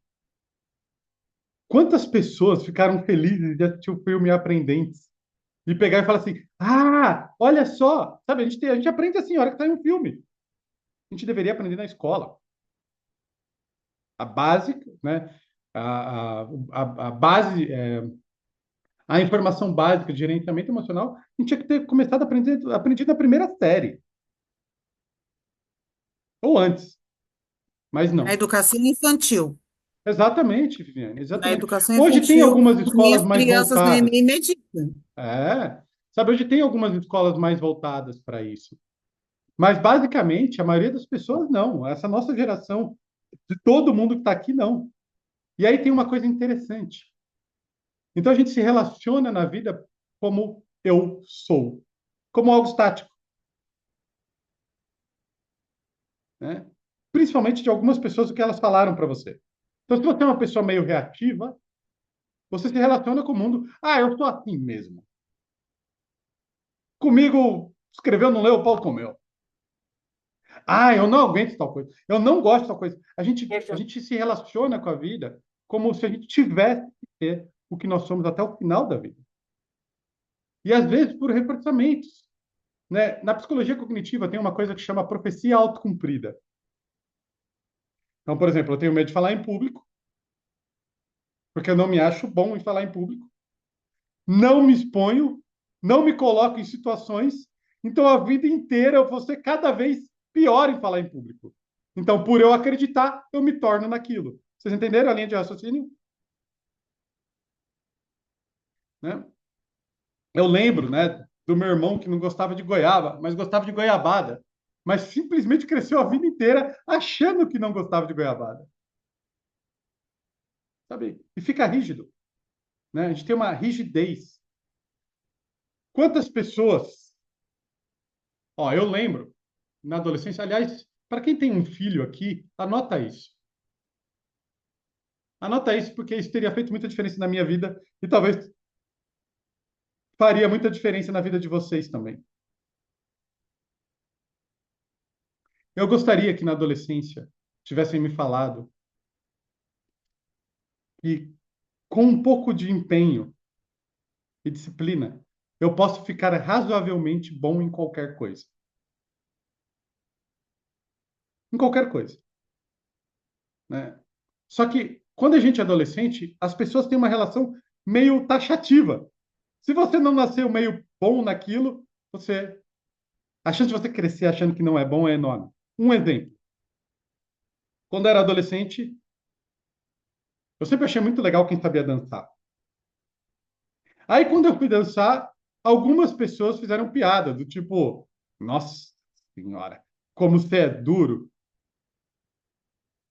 quantas pessoas ficaram felizes de assistir o filme Aprendentes e pegar e falar assim: ah, olha só, sabe, a gente aprende assim, a hora que sai um filme. A gente deveria aprender na escola. A básica, né? A base, a informação básica de gerenciamento emocional, a gente tinha que ter começado a aprender na primeira série, ou antes, mas Na não. educação infantil. Exatamente, Viviane, Na exatamente. educação Hoje tem infantil, algumas nem escolas as mais crianças no voltadas. Enem meditam. Sabe, hoje tem algumas escolas mais voltadas para isso. Mas, basicamente, a maioria das pessoas não. Essa nossa geração, de todo mundo que está aqui, não. E aí tem uma coisa interessante. Então, a gente se relaciona na vida como eu sou, como algo estático, né? Principalmente de algumas pessoas, o que elas falaram para você. Então, se você é uma pessoa meio reativa, você se relaciona com o mundo. Ah, eu sou assim mesmo. Comigo, escreveu, não leu, o pau comeu. Ah, eu não aguento tal coisa. Eu não gosto de tal coisa. A gente se relaciona com a vida como se a gente tivesse que ter o que nós somos até o final da vida. E às vezes por reforçamentos, né? Na psicologia cognitiva tem uma coisa que chama profecia autocumprida. Então, por exemplo, eu tenho medo de falar em público, porque eu não me acho bom em falar em público. Não me exponho, não me coloco em situações. Então, a vida inteira eu vou ser cada vez pior em falar em público. Então, por eu acreditar, eu me torno naquilo. Vocês entenderam a linha de raciocínio? Né? Eu lembro, né, do meu irmão que não gostava de goiaba, mas gostava de goiabada. Mas simplesmente cresceu a vida inteira achando que não gostava de goiabada. Sabe? E fica rígido. Né? A gente tem uma rigidez. Quantas pessoas. Ó, eu lembro, na adolescência, aliás, para quem tem um filho aqui, anota isso. Anota isso, porque isso teria feito muita diferença na minha vida e talvez faria muita diferença na vida de vocês também. Eu gostaria que na adolescência tivessem me falado que, com um pouco de empenho e disciplina, eu posso ficar razoavelmente bom em qualquer coisa. Em qualquer coisa. Né? Só que, quando a gente é adolescente, as pessoas têm uma relação meio taxativa. Se você não nasceu meio bom naquilo, você a chance de você crescer achando que não é bom é enorme. Um exemplo. Quando eu era adolescente, eu sempre achei muito legal quem sabia dançar. Aí, quando eu fui dançar, algumas pessoas fizeram piada, do tipo, nossa senhora, como você é duro.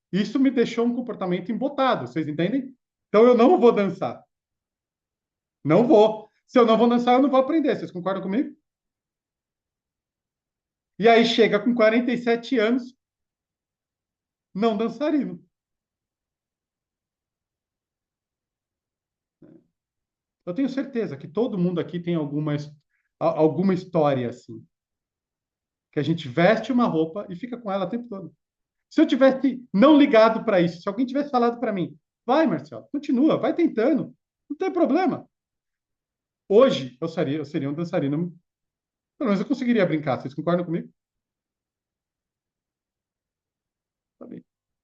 Isso me deixou um comportamento embotado, vocês entendem? Então, eu não vou dançar. Não vou. Se eu não vou dançar, eu não vou aprender. Vocês concordam comigo? E aí chega com 47 anos, não dançarino. Eu tenho certeza que todo mundo aqui tem alguma história assim. Que a gente veste uma roupa e fica com ela o tempo todo. Se eu tivesse não ligado para isso, se alguém tivesse falado para mim, vai, Marcelo, continua, vai tentando, não tem problema. Hoje eu seria um dançarino, pelo menos eu conseguiria brincar. Vocês concordam comigo? Tá bem.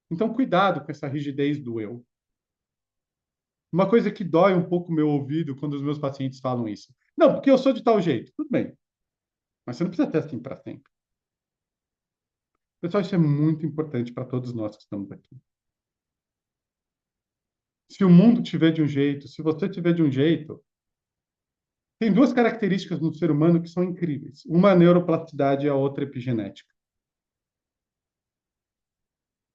Então, cuidado com essa rigidez do eu. Uma coisa que dói um pouco o meu ouvido quando os meus pacientes falam isso. Não, porque eu sou de tal jeito. Tudo bem. Mas você não precisa ser assim para sempre. Pessoal, isso é muito importante para todos nós que estamos aqui. Se o mundo te vê de um jeito, se você te vê de um jeito, tem duas características no ser humano que são incríveis. Uma é a neuroplasticidade e a outra é epigenética.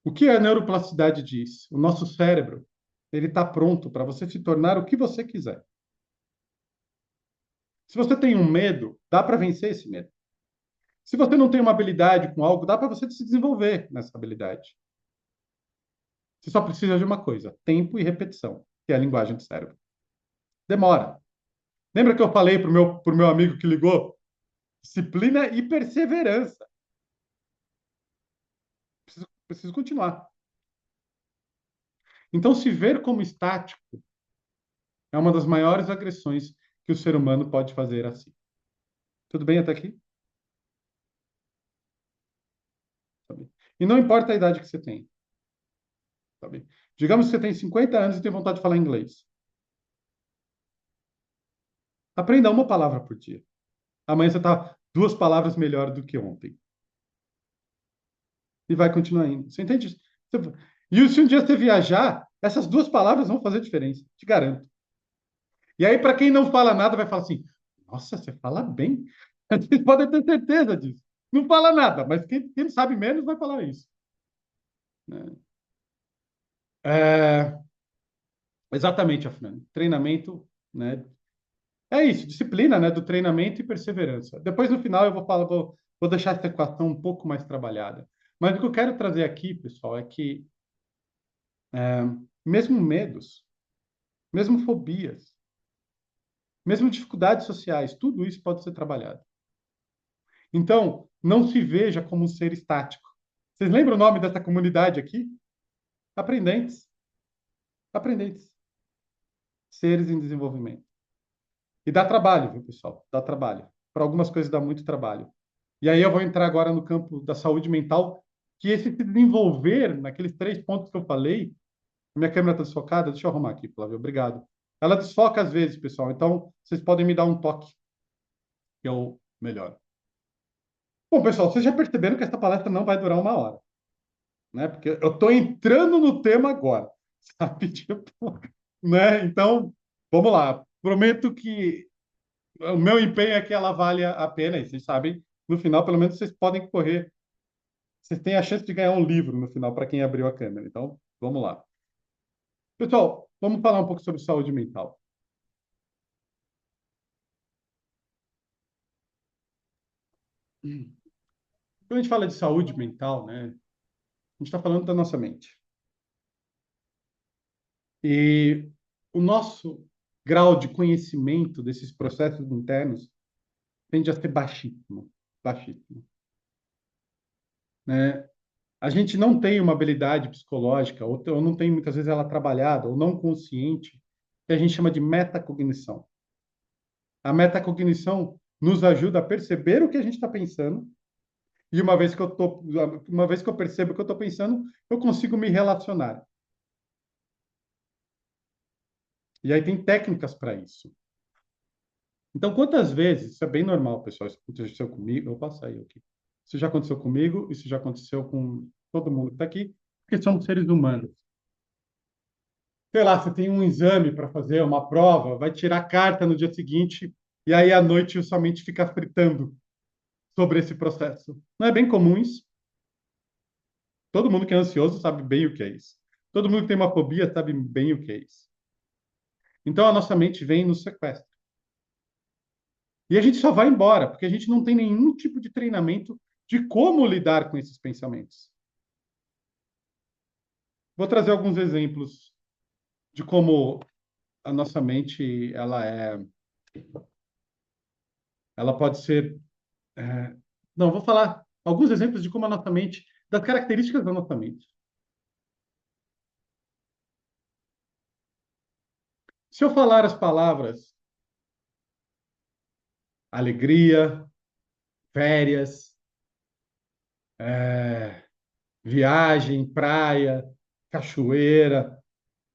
O que a neuroplasticidade diz? O nosso cérebro, ele está pronto para você se tornar o que você quiser. Se você tem um medo, dá para vencer esse medo. Se você não tem uma habilidade com algo, dá para você se desenvolver nessa habilidade. Você só precisa de uma coisa: tempo e repetição, que é a linguagem do cérebro. Demora. Lembra que eu falei pro meu amigo que ligou? Disciplina e perseverança. Preciso continuar. Então, se ver como estático é uma das maiores agressões que o ser humano pode fazer a si. Tudo bem até aqui? Sabe? E não importa a idade que você tem. Sabe? Digamos que você tem 50 anos e tem vontade de falar inglês. Aprenda uma palavra por dia. Amanhã você está 2 palavras melhor do que ontem. E vai continuar indo. Você entende isso? E se um dia você viajar, essas 2 palavras vão fazer diferença. Te garanto. E aí, para quem não fala nada, vai falar assim: nossa, você fala bem. Vocês podem ter certeza disso. Não fala nada, mas quem sabe menos vai falar isso. Né? É, exatamente, Afran. Treinamento, né? É isso, disciplina, né? Do treinamento e perseverança. Depois, no final, eu vou falar, vou deixar essa equação um pouco mais trabalhada. Mas o que eu quero trazer aqui, pessoal, é que mesmo medos, mesmo fobias, mesmo dificuldades sociais, tudo isso pode ser trabalhado. Então, não se veja como um ser estático. Vocês lembram o nome dessa comunidade aqui? Aprendentes. Aprendentes. Seres em desenvolvimento. E dá trabalho, viu, pessoal? Dá trabalho. Para algumas coisas dá muito trabalho. E aí eu vou entrar agora no campo da saúde mental, que esse se desenvolver naqueles 3 pontos que eu falei. Minha câmera está desfocada? Deixa eu arrumar aqui, Flávio. Obrigado. Ela desfoca às vezes, pessoal. Então, vocês podem me dar um toque, que eu melhoro. Bom, pessoal, vocês já perceberam que essa palestra não vai durar 1 hora, né? Porque eu estou entrando no tema agora, sabe? Tipo, né? Então, vamos lá. Prometo que o meu empenho é que ela valha a pena. E vocês sabem, no final, pelo menos, vocês podem correr. Vocês têm a chance de ganhar um livro no final para quem abriu a câmera. Então, vamos lá. Pessoal, vamos falar um pouco sobre saúde mental. Quando a gente fala de saúde mental, né? A gente está falando da nossa mente. E o nosso grau de conhecimento desses processos internos tende a ser baixíssimo, baixíssimo. Né? A gente não tem uma habilidade psicológica, ou não tem muitas vezes ela trabalhada, ou não consciente, que a gente chama de metacognição. A metacognição nos ajuda a perceber o que a gente está pensando, e uma vez que eu percebo o que eu estou pensando, eu consigo me relacionar. E aí tem técnicas para isso. Então, quantas vezes, isso é bem normal, pessoal, isso aconteceu comigo, eu posso sair aqui. Isso já aconteceu comigo, isso já aconteceu com todo mundo que está aqui, porque somos seres humanos. Sei lá, você tem um exame para fazer, uma prova, vai tirar carta no dia seguinte, e aí à noite sua mente fica fritando sobre esse processo. Não é bem comum isso? Todo mundo que é ansioso sabe bem o que é isso. Todo mundo que tem uma fobia sabe bem o que é isso. Então a nossa mente vem e nos sequestra. E a gente só vai embora, porque a gente não tem nenhum tipo de treinamento de como lidar com esses pensamentos. Vou trazer alguns exemplos de como a nossa mente ela pode ser. Não, vou falar alguns exemplos de como a nossa mente, das características da nossa mente. Se eu falar as palavras alegria, férias, viagem, praia, cachoeira,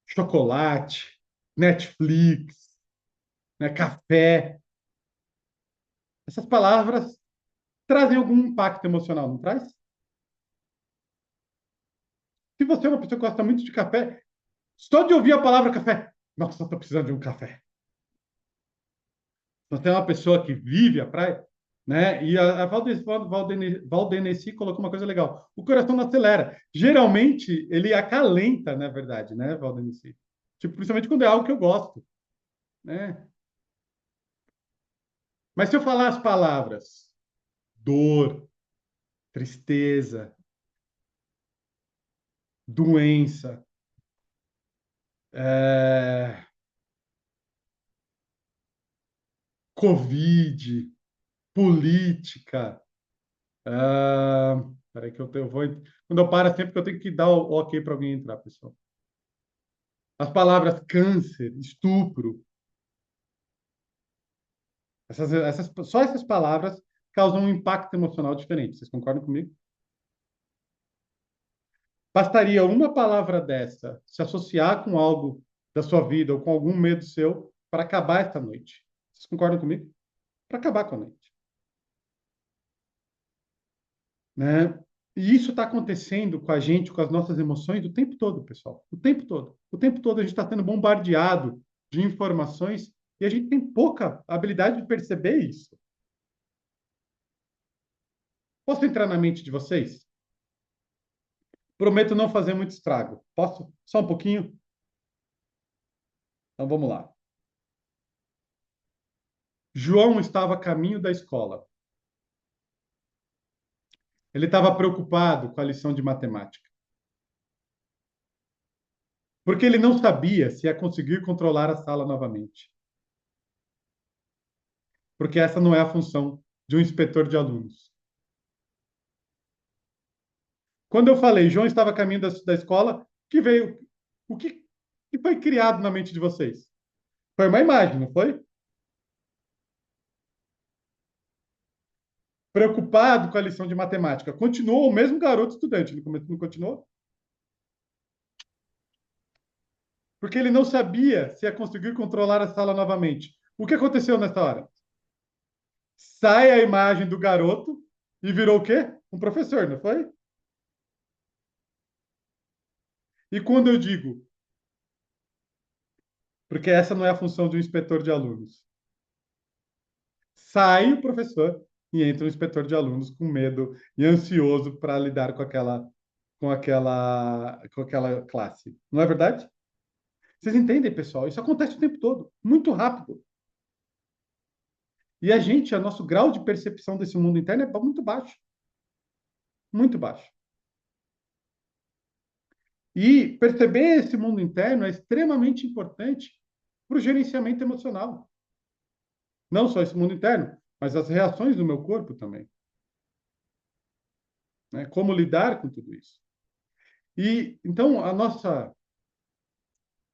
chocolate, Netflix, né, café. Essas palavras trazem algum impacto emocional, não traz? Se você é uma pessoa que gosta muito de café, só de ouvir a palavra café, nossa, estou precisando de um café. Se você é uma pessoa que vive a praia, né? E a Valdeneci colocou uma coisa legal. O coração não acelera. Geralmente, ele acalenta, na verdade, né, Valdeneci? Tipo, principalmente quando é algo que eu gosto, né? Mas se eu falar as palavras dor, tristeza, doença, é, Covid, política, peraí que eu vou... Quando eu paro é sempre que eu tenho que dar o ok para alguém entrar, pessoal. As palavras câncer, estupro, só essas palavras causam um impacto emocional diferente. Vocês concordam comigo? Bastaria uma palavra dessa se associar com algo da sua vida ou com algum medo seu para acabar esta noite. Vocês concordam comigo? Para acabar com a noite, né? E isso está acontecendo com a gente, com as nossas emoções, o tempo todo, pessoal. O tempo todo. O tempo todo a gente está sendo bombardeado de informações e a gente tem pouca habilidade de perceber isso. Posso entrar na mente de vocês? Prometo não fazer muito estrago. Posso? Só um pouquinho? Então vamos lá. João estava a caminho da escola. Ele estava preocupado com a lição de matemática. Porque ele não sabia se ia conseguir controlar a sala novamente. Porque essa não é a função de um inspetor de alunos. Quando eu falei, João estava a caminho da escola, que veio, o que foi criado na mente de vocês? Foi uma imagem, não foi? Preocupado com a lição de matemática. Continuou o mesmo garoto estudante, não continuou? Porque ele não sabia se ia conseguir controlar a sala novamente. O que aconteceu nessa hora? Sai a imagem do garoto e virou o quê? Um professor, não foi? E quando eu digo, porque essa não é a função de um inspetor de alunos, sai o professor e entra o inspetor de alunos com medo e ansioso para lidar com aquela classe. Não é verdade? Vocês entendem, pessoal? Isso acontece o tempo todo, muito rápido. E a gente, o nosso grau de percepção desse mundo interno é muito baixo. Muito baixo. E perceber esse mundo interno é extremamente importante para o gerenciamento emocional. Não só esse mundo interno, mas as reações do meu corpo também. Né? Como lidar com tudo isso. E, então, a nossa...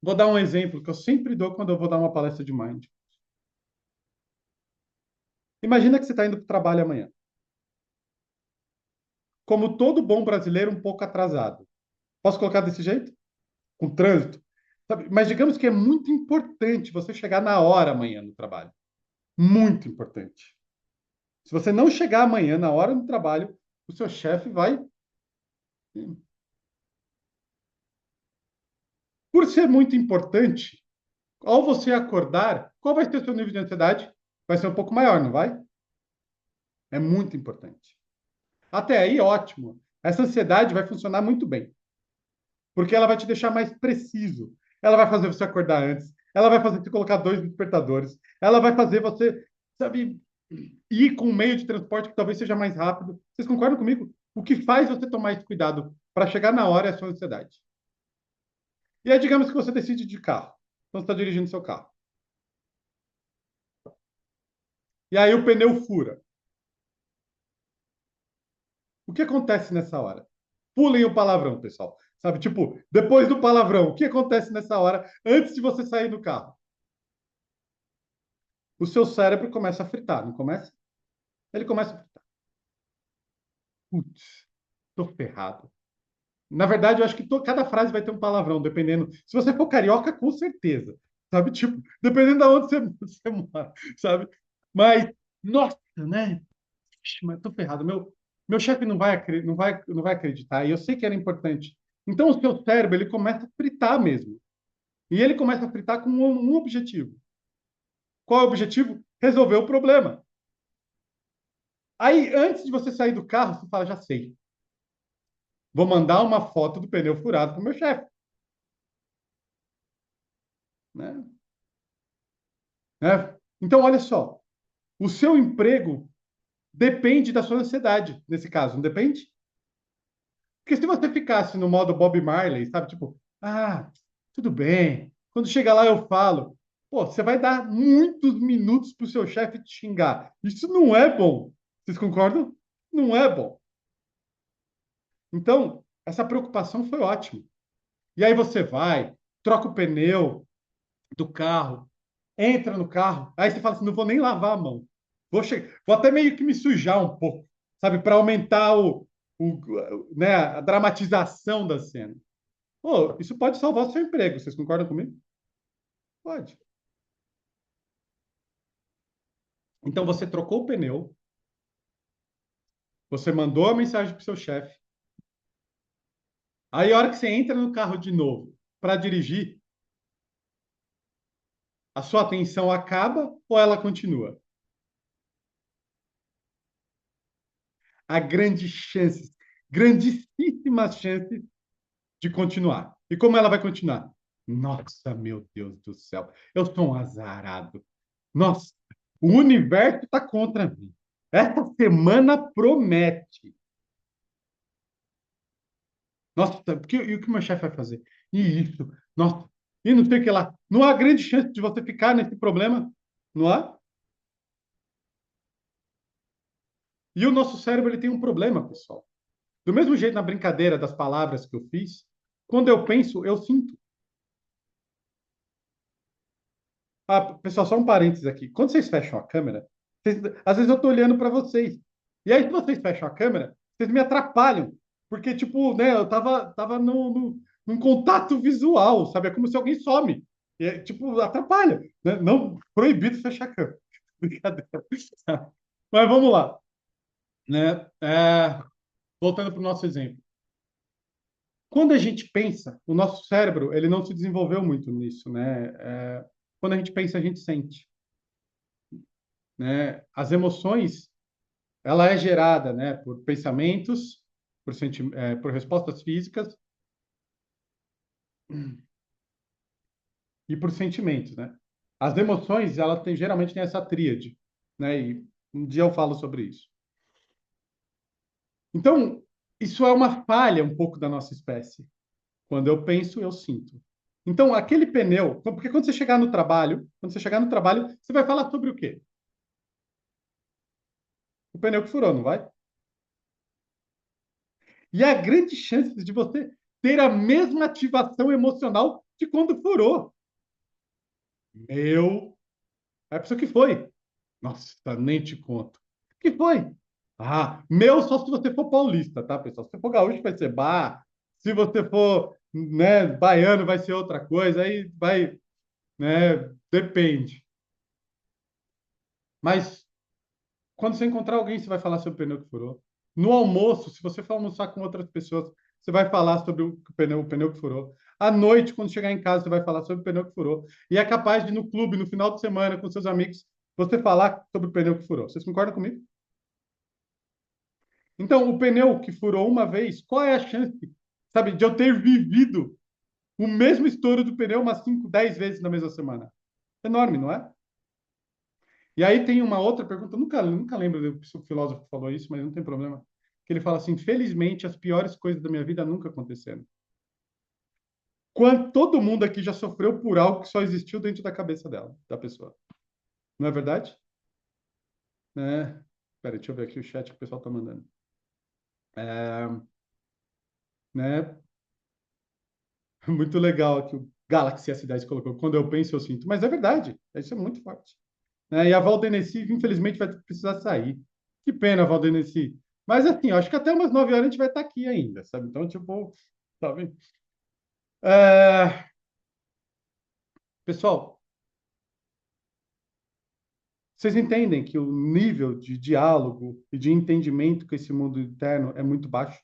Vou dar um exemplo que eu sempre dou quando eu vou dar uma palestra de Mind. Imagina que você está indo para o trabalho amanhã. Como todo bom brasileiro, um pouco atrasado. Posso colocar desse jeito? Com trânsito? Sabe? Mas digamos que é muito importante você chegar na hora amanhã no trabalho. Muito importante. Se você não chegar amanhã na hora do trabalho, o seu chefe vai... Por ser muito importante, ao você acordar, qual vai ser o seu nível de ansiedade? Vai ser um pouco maior, não vai? É muito importante. Até aí, ótimo. Essa ansiedade vai funcionar muito bem. Porque ela vai te deixar mais preciso. Ela vai fazer você acordar antes. Ela vai fazer você colocar 2 despertadores. Ela vai fazer você, sabe, ir com um meio de transporte que talvez seja mais rápido. Vocês concordam comigo? O que faz você tomar esse cuidado para chegar na hora é a sua ansiedade. E aí, digamos que você decide de carro. Então, você está dirigindo seu carro. E aí, o pneu fura. O que acontece nessa hora? Pulem o palavrão, pessoal. Sabe, tipo, depois do palavrão, o que acontece nessa hora, antes de você sair do carro? O seu cérebro começa a fritar, não começa? Ele começa a fritar. Putz, tô ferrado. Na verdade, eu acho que cada frase vai ter um palavrão, dependendo. Se você for carioca, com certeza. Sabe? Tipo, dependendo de onde você mora, sabe? Mas, nossa, né? Ixi, mas tô ferrado. Meu chefe não vai acreditar. E eu sei que era importante. Então, o seu cérebro, ele começa a fritar mesmo. E ele começa a fritar com um objetivo. Qual é o objetivo? Resolver o problema. Aí, antes de você sair do carro, você fala, já sei. Vou mandar uma foto do pneu furado para o meu chefe. Né? Né? Então, olha só. O seu emprego depende da sua ansiedade, nesse caso, não depende? Porque se você ficasse no modo Bob Marley, sabe? Tipo, tudo bem. Quando chega lá, eu falo. Pô, você vai dar muitos minutos para o seu chefe te xingar. Isso não é bom. Vocês concordam? Não é bom. Então, essa preocupação foi ótima. E aí você vai, troca o pneu do carro, entra no carro, aí você fala assim, não vou nem lavar a mão. Vou até meio que me sujar um pouco, sabe, para aumentar né, a dramatização da cena. Pô, isso pode salvar o seu emprego, vocês concordam comigo? Pode. Então você trocou o pneu, você mandou a mensagem para o seu chefe, aí a hora que você entra no carro de novo para dirigir, a sua atenção acaba ou ela continua? Há grandes chances, grandíssimas chances de continuar. E como ela vai continuar? Nossa, meu Deus do céu, eu sou um azarado. Nossa, o universo está contra mim. Essa semana promete. Nossa, porque, e o que o meu chefe vai fazer? E isso, nossa, e não sei o que lá. Não há grande chance de você ficar nesse problema, não há? E o nosso cérebro ele tem um problema, pessoal. Do mesmo jeito na brincadeira das palavras que eu fiz, quando eu penso, eu sinto. Pessoal, só um parênteses aqui. Quando vocês fecham a câmera, às vezes eu estou olhando para vocês. E aí, se vocês fecham a câmera, vocês me atrapalham. Porque, tipo, né, eu tava num contato visual, sabe? É como se alguém some. E, tipo, atrapalha. Né? Não, proibido fechar a câmera. Brincadeira. Mas vamos lá. Né? Voltando para o nosso exemplo. Quando a gente pensa, o nosso cérebro, ele não se desenvolveu muito nisso, né? Quando a gente pensa, a gente sente. Né? As emoções, ela é gerada, né, por pensamentos, por respostas físicas e por sentimentos, né? As emoções, elas geralmente têm essa tríade, né? E um dia eu falo sobre isso. Então, isso é uma falha um pouco da nossa espécie. Quando eu penso, eu sinto. Então, aquele pneu, porque quando você chegar no trabalho, você vai falar sobre o quê? O pneu que furou, não vai? E há grandes chances de você ter a mesma ativação emocional de quando furou. Meu. Aí a pessoa que foi? Nossa, nem te conto. Que foi? Meu só se você for paulista, tá, pessoal? Se você for gaúcho, vai ser bar. Se você for, né, baiano, vai ser outra coisa. Aí vai, né, depende. Mas quando você encontrar alguém, você vai falar sobre o pneu que furou. No almoço, se você for almoçar com outras pessoas, você vai falar sobre o pneu que furou. À noite, quando chegar em casa, você vai falar sobre o pneu que furou. E é capaz de, no clube, no final de semana, com seus amigos, você falar sobre o pneu que furou. Vocês concordam comigo? Então, o pneu que furou uma vez, qual é a chance, sabe, de eu ter vivido o mesmo estouro do pneu umas 5, 10 vezes na mesma semana? Enorme, não é? E aí tem uma outra pergunta, eu nunca lembro se o filósofo falou isso, mas não tem problema. Que ele fala assim: felizmente, as piores coisas da minha vida nunca aconteceram. Quando todo mundo aqui já sofreu por algo que só existiu dentro da cabeça dela, da pessoa. Não é verdade? Né? Peraí, deixa eu ver aqui o chat que o pessoal está mandando. Né? Muito legal aqui o Galaxy S10 colocou. Quando eu penso, eu sinto. Mas é verdade. Isso é muito forte. Né? E a Valdeneci, infelizmente, vai precisar sair. Que pena, Valdeneci. Mas assim, eu acho que até umas 9 horas a gente vai estar aqui ainda, sabe? Então, tipo, sabe? É, pessoal, vocês entendem que o nível de diálogo e de entendimento com esse mundo interno é muito baixo?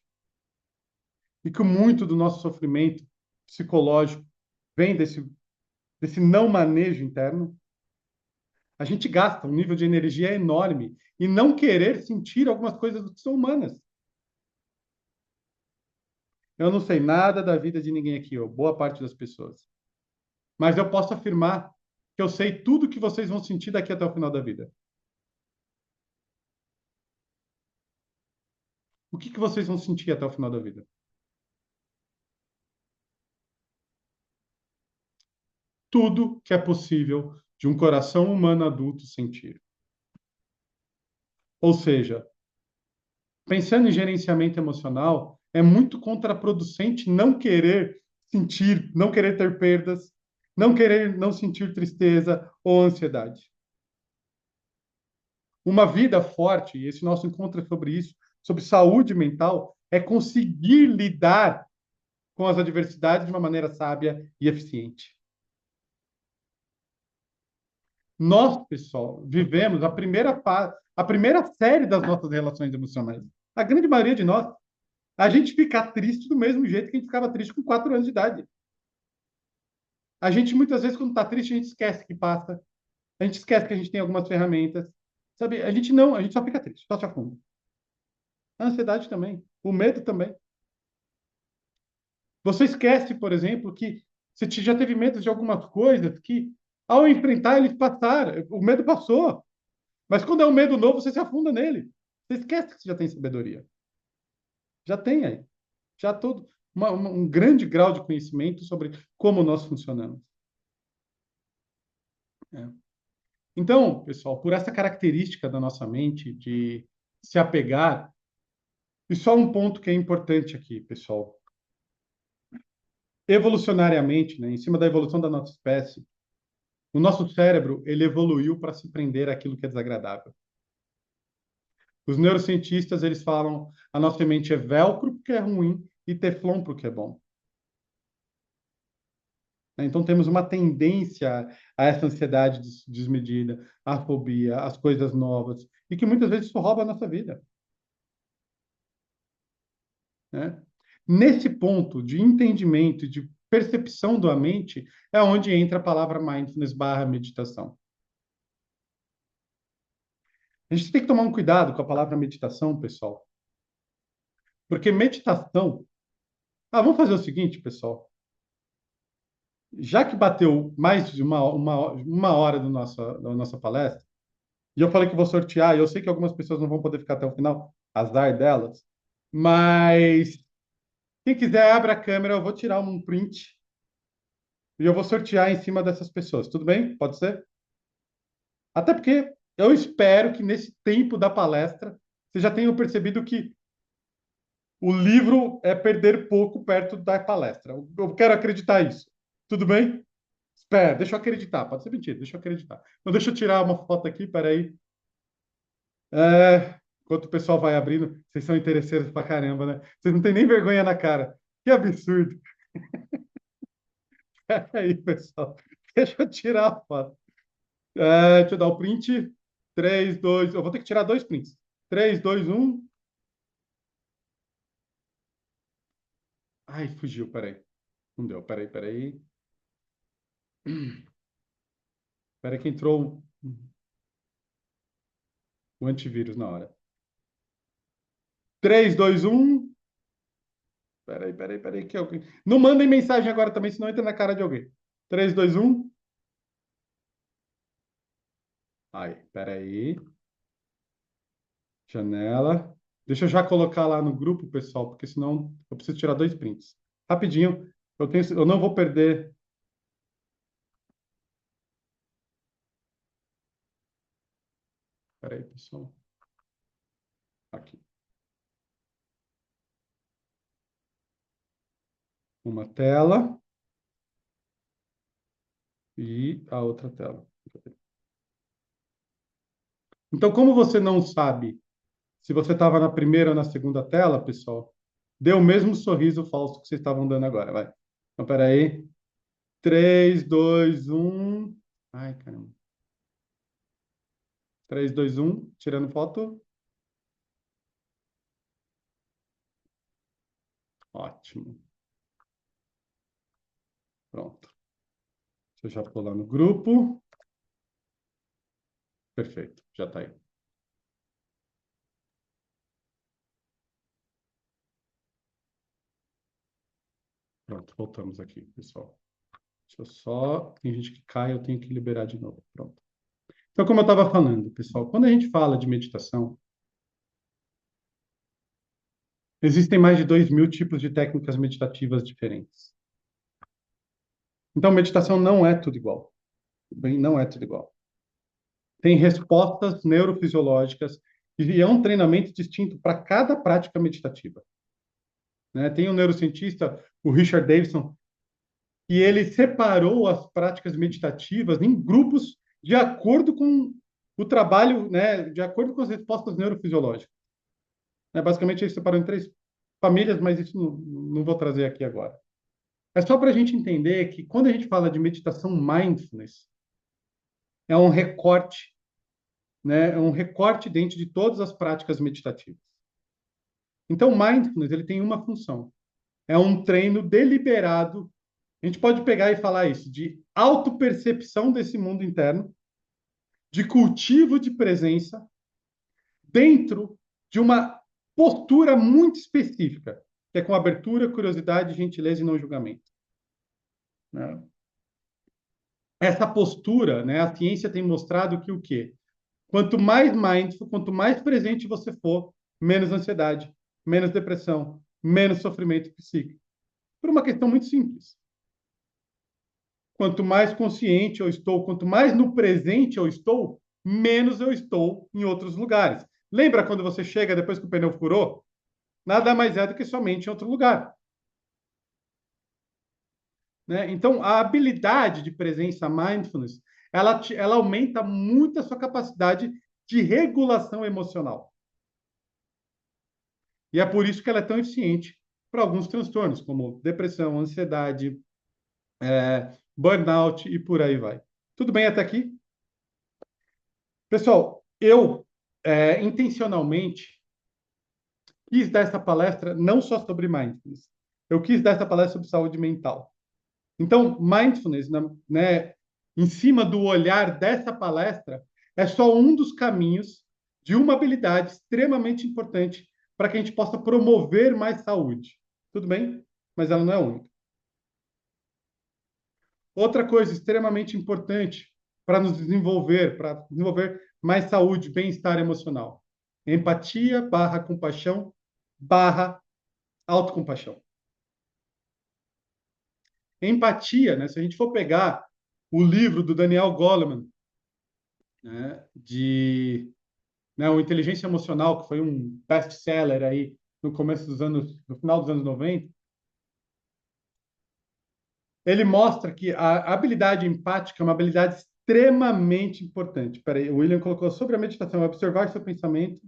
E que muito do nosso sofrimento psicológico vem desse não manejo interno? A gente gasta um nível de energia enorme e não querer sentir algumas coisas que são humanas. Eu não sei nada da vida de ninguém aqui, ou boa parte das pessoas. Mas eu posso afirmar que eu sei tudo que vocês vão sentir daqui até o final da vida. O que vocês vão sentir até o final da vida? Tudo que é possível de um coração humano adulto sentir. Ou seja, pensando em gerenciamento emocional, é muito contraproducente não querer sentir, não querer ter perdas, não querer não sentir tristeza ou ansiedade. Uma vida forte, e esse nosso encontro é sobre isso, sobre saúde mental, é conseguir lidar com as adversidades de uma maneira sábia e eficiente. Nós, pessoal, vivemos a primeira série das nossas relações emocionais. A grande maioria de nós, a gente fica triste do mesmo jeito que a gente ficava triste com 4 anos de idade. A gente, muitas vezes, quando está triste, a gente esquece que passa. A gente esquece que a gente tem algumas ferramentas. Sabe? A gente só fica triste, só se afunda. A ansiedade também. O medo também. Você esquece, por exemplo, que você já teve medo de algumas coisas que, ao enfrentar, eles passaram. O medo passou. Mas quando é um medo novo, você se afunda nele. Você esquece que você já tem sabedoria. Já tem aí. Já todo um grande grau de conhecimento sobre como nós funcionamos. É. Então, pessoal, por essa característica da nossa mente de se apegar, e só um ponto que é importante aqui, pessoal. Evolucionariamente, né, em cima da evolução da nossa espécie, o nosso cérebro ele evoluiu para se prender àquilo que é desagradável. Os neurocientistas eles falam a nossa mente é velcro porque é ruim e teflon porque é bom. Então temos uma tendência a essa ansiedade desmedida, a fobia, as coisas novas, e que muitas vezes isso rouba a nossa vida. Né? Nesse ponto de entendimento e de percepção da mente é onde entra a palavra mindfulness barra meditação. A gente tem que tomar um cuidado com a palavra meditação, pessoal. Porque meditação... vamos fazer o seguinte, pessoal. Já que bateu mais de uma hora da nossa palestra, e eu falei que vou sortear, e eu sei que algumas pessoas não vão poder ficar até o final, azar delas, mas quem quiser, abre a câmera, eu vou tirar um print e eu vou sortear em cima dessas pessoas. Tudo bem? Pode ser? Até porque eu espero que nesse tempo da palestra vocês já tenham percebido que o livro é perder pouco perto da palestra. Eu quero acreditar isso. Tudo bem? Espera, deixa eu acreditar. Pode ser mentira, deixa eu acreditar. Então, deixa eu tirar uma foto aqui, peraí. Enquanto o pessoal vai abrindo, vocês são interesseiros pra caramba, né? Vocês não têm nem vergonha na cara. Que absurdo. Peraí, pessoal. Deixa eu tirar a foto. Deixa eu dar o print. 3, 2. Eu vou ter que tirar 2 prints. 3, 2, 1. Ai, fugiu, peraí. Não deu, peraí. Peraí que entrou o antivírus na hora. 3, 2, 1. Peraí. Que alguém... Não mandem mensagem agora também, senão entra na cara de alguém. 3, 2, 1. Aí, peraí. Janela. Deixa eu já colocar lá no grupo, pessoal, porque senão eu preciso tirar 2 prints. Rapidinho. Eu não vou perder. Peraí, pessoal. Aqui. Uma tela e a outra tela. Então, como você não sabe se você estava na primeira ou na segunda tela, pessoal, dê o mesmo sorriso falso que vocês estavam dando agora, vai. Então, peraí. 3, 2, 1. Ai, caramba. 3, 2, 1. Tirando foto. Ótimo. Pronto. Deixa eu já pular no grupo. Perfeito, já está aí. Pronto, voltamos aqui, pessoal. Deixa eu só... Tem gente que cai, eu tenho que liberar de novo. Pronto. Então, como eu estava falando, pessoal, quando a gente fala de meditação, existem mais de 2.000 tipos de técnicas meditativas diferentes. Então, meditação não é tudo igual. Bem, não é tudo igual. Tem respostas neurofisiológicas e é um treinamento distinto para cada prática meditativa. Né? Tem um neurocientista, o Richard Davidson, e ele separou as práticas meditativas em grupos de acordo com o trabalho, né, de acordo com as respostas neurofisiológicas. Basicamente, ele separou em 3 famílias, mas isso não vou trazer aqui agora. É só para a gente entender que quando a gente fala de meditação mindfulness, é um recorte, né, é um recorte dentro de todas as práticas meditativas. Então, mindfulness ele tem uma função. É um treino deliberado. A gente pode pegar e falar isso, de autopercepção desse mundo interno, de cultivo de presença, dentro de uma postura muito específica, que é com abertura, curiosidade, gentileza e não julgamento. Né? Essa postura, né, a ciência tem mostrado que o quê? Quanto mais mindful, quanto mais presente você for, menos ansiedade, menos depressão, menos sofrimento psíquico. Por uma questão muito simples. Quanto mais consciente eu estou, quanto mais no presente eu estou, menos eu estou em outros lugares. Lembra quando você chega depois que o pneu furou? Nada mais é do que somente em outro lugar. Né? Então, a habilidade de presença mindfulness, ela aumenta muito a sua capacidade de regulação emocional. E é por isso que ela é tão eficiente para alguns transtornos, como depressão, ansiedade, burnout e por aí vai. Tudo bem até aqui? Pessoal, eu intencionalmente quis dar essa palestra não só sobre mindfulness. Eu quis dar essa palestra sobre saúde mental. Então, mindfulness, né, em cima do olhar dessa palestra, é só um dos caminhos de uma habilidade extremamente importante para que a gente possa promover mais saúde. Tudo bem? Mas ela não é a única. Outra coisa extremamente importante para nos desenvolver, para desenvolver mais saúde, bem-estar emocional. Empatia barra compaixão barra autocompaixão. Empatia, né? Se a gente for pegar o livro do Daniel Goleman, né, o Inteligência Emocional, que foi um best-seller aí no final dos anos 90, ele mostra que a habilidade empática é uma habilidade extremamente importante. Peraí, o William colocou sobre a meditação, observar seu pensamento.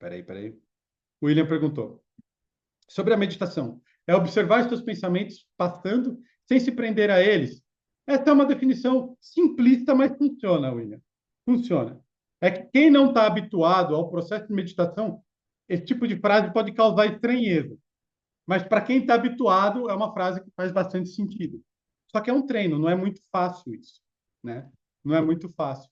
Peraí. O William perguntou. Sobre a meditação, é observar seus pensamentos passando sem se prender a eles. Essa é uma definição simplista, mas funciona, William. Funciona. É que quem não está habituado ao processo de meditação, esse tipo de frase pode causar estranheza. Mas para quem está habituado, é uma frase que faz bastante sentido. Só que é um treino, não é muito fácil isso, né? Não é muito fácil.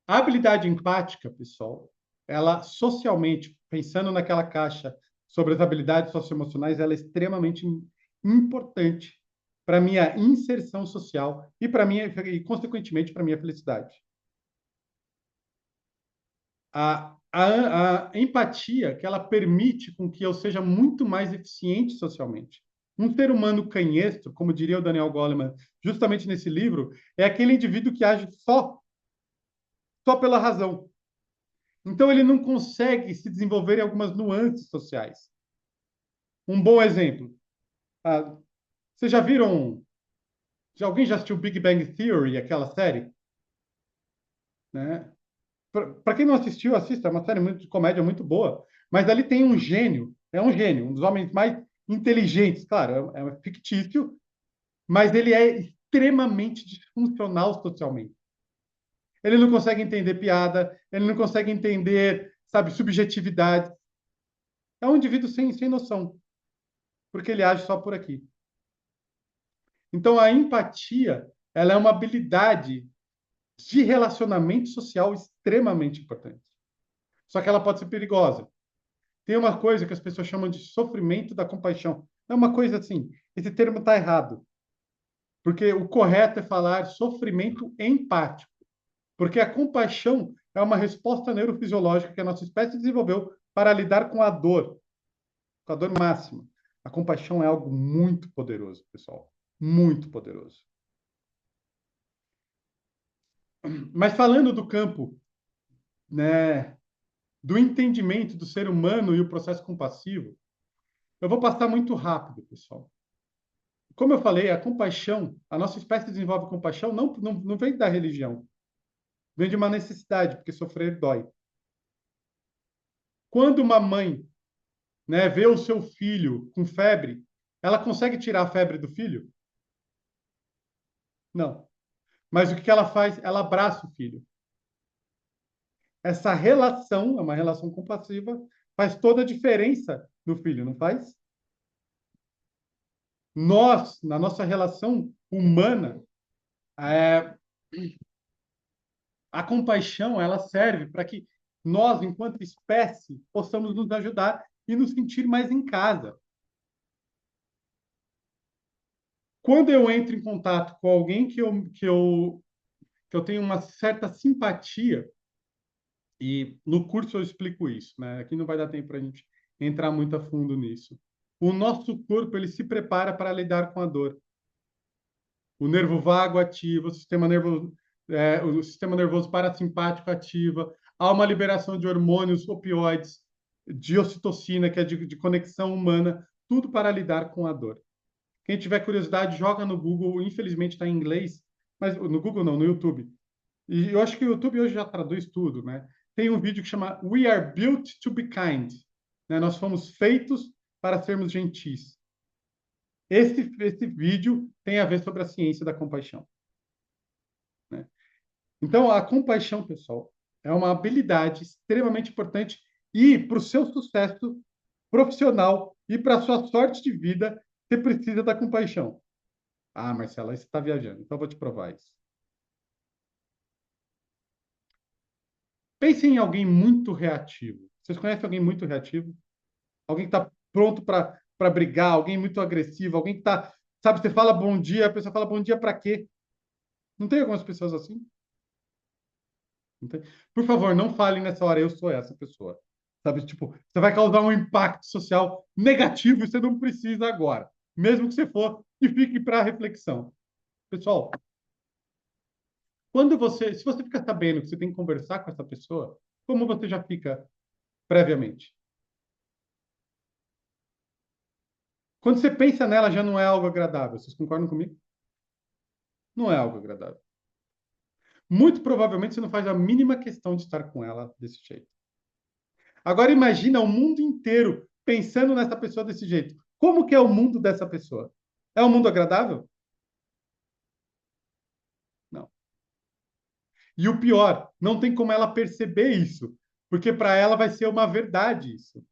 A habilidade empática, pessoal, ela socialmente, pensando naquela caixa sobre as habilidades socioemocionais, ela é extremamente importante para a minha inserção social e consequentemente, para a minha felicidade. A empatia, que ela permite com que eu seja muito mais eficiente socialmente. Um ser humano canhestro, como diria o Daniel Goleman, justamente nesse livro, é aquele indivíduo que age só pela razão. Então, ele não consegue se desenvolver em algumas nuances sociais. Um bom exemplo. Vocês já viram... Alguém já assistiu Big Bang Theory, aquela série? Né? Para quem não assistiu, assista. É uma série de comédia muito boa. Mas ali tem um gênio. É um gênio. Um dos homens mais inteligentes. Claro, é fictício. Mas ele é extremamente disfuncional socialmente. Ele não consegue entender piada, ele não consegue entender, sabe, subjetividade. É um indivíduo sem noção, porque ele age só por aqui. Então, a empatia, ela é uma habilidade de relacionamento social extremamente importante. Só que ela pode ser perigosa. Tem uma coisa que as pessoas chamam de sofrimento da compaixão. É uma coisa assim, esse termo está errado. Porque o correto é falar sofrimento empático. Porque a compaixão é uma resposta neurofisiológica que a nossa espécie desenvolveu para lidar com a dor máxima. A compaixão é algo muito poderoso, pessoal. Muito poderoso. Mas falando do campo, né, do entendimento do ser humano e o processo compassivo, eu vou passar muito rápido, pessoal. Como eu falei, a compaixão, a nossa espécie desenvolve compaixão não vem da religião, vem de uma necessidade, porque sofrer dói. Quando uma mãe, né, vê o seu filho com febre, ela consegue tirar a febre do filho? Não. Mas o que ela faz? Ela abraça o filho. Essa relação, é uma relação compassiva, faz toda a diferença no filho, não faz? Nós, na nossa relação humana, é, a compaixão ela serve para que nós, enquanto espécie, possamos nos ajudar e nos sentir mais em casa. Quando eu entro em contato com alguém que eu tenho uma certa simpatia, e no curso eu explico isso, né? Aqui não vai dar tempo para a gente entrar muito a fundo nisso. O nosso corpo ele se prepara para lidar com a dor. O nervo vago ativa, o sistema nervoso parasimpático ativa, há uma liberação de hormônios opioides, de ocitocina, que é de conexão humana, tudo para lidar com a dor. Quem tiver curiosidade, joga no Google, infelizmente está em inglês, mas no Google não, no YouTube. E eu acho que o YouTube hoje já traduz tudo, né? Tem um vídeo que chama We Are Built to Be Kind, né? Nós fomos feitos para sermos gentis. Esse vídeo tem a ver sobre a ciência da compaixão, né? Então, a compaixão, pessoal, é uma habilidade extremamente importante e para o seu sucesso profissional e para a sua sorte de vida, você precisa da compaixão. Ah, Marcela, você está viajando, então eu vou te provar isso. Pense em alguém muito reativo. Vocês conhecem alguém muito reativo? Alguém que está pronto para brigar, alguém muito agressivo, alguém que está, sabe, você fala bom dia, a pessoa fala bom dia para quê? Não tem algumas pessoas assim? Não tem? Por favor, não falem nessa hora, eu sou essa pessoa. Sabe, tipo, você vai causar um impacto social negativo e você não precisa agora. Mesmo que você for, e fique para reflexão. Pessoal, se você fica sabendo que você tem que conversar com essa pessoa, como você já fica previamente? Quando você pensa nela, já não é algo agradável. Vocês concordam comigo? Não é algo agradável. Muito provavelmente você não faz a mínima questão de estar com ela desse jeito. Agora imagina o mundo inteiro pensando nessa pessoa desse jeito. Como que é o mundo dessa pessoa? É um mundo agradável? Não. E o pior, não tem como ela perceber isso, porque para ela vai ser uma verdade isso.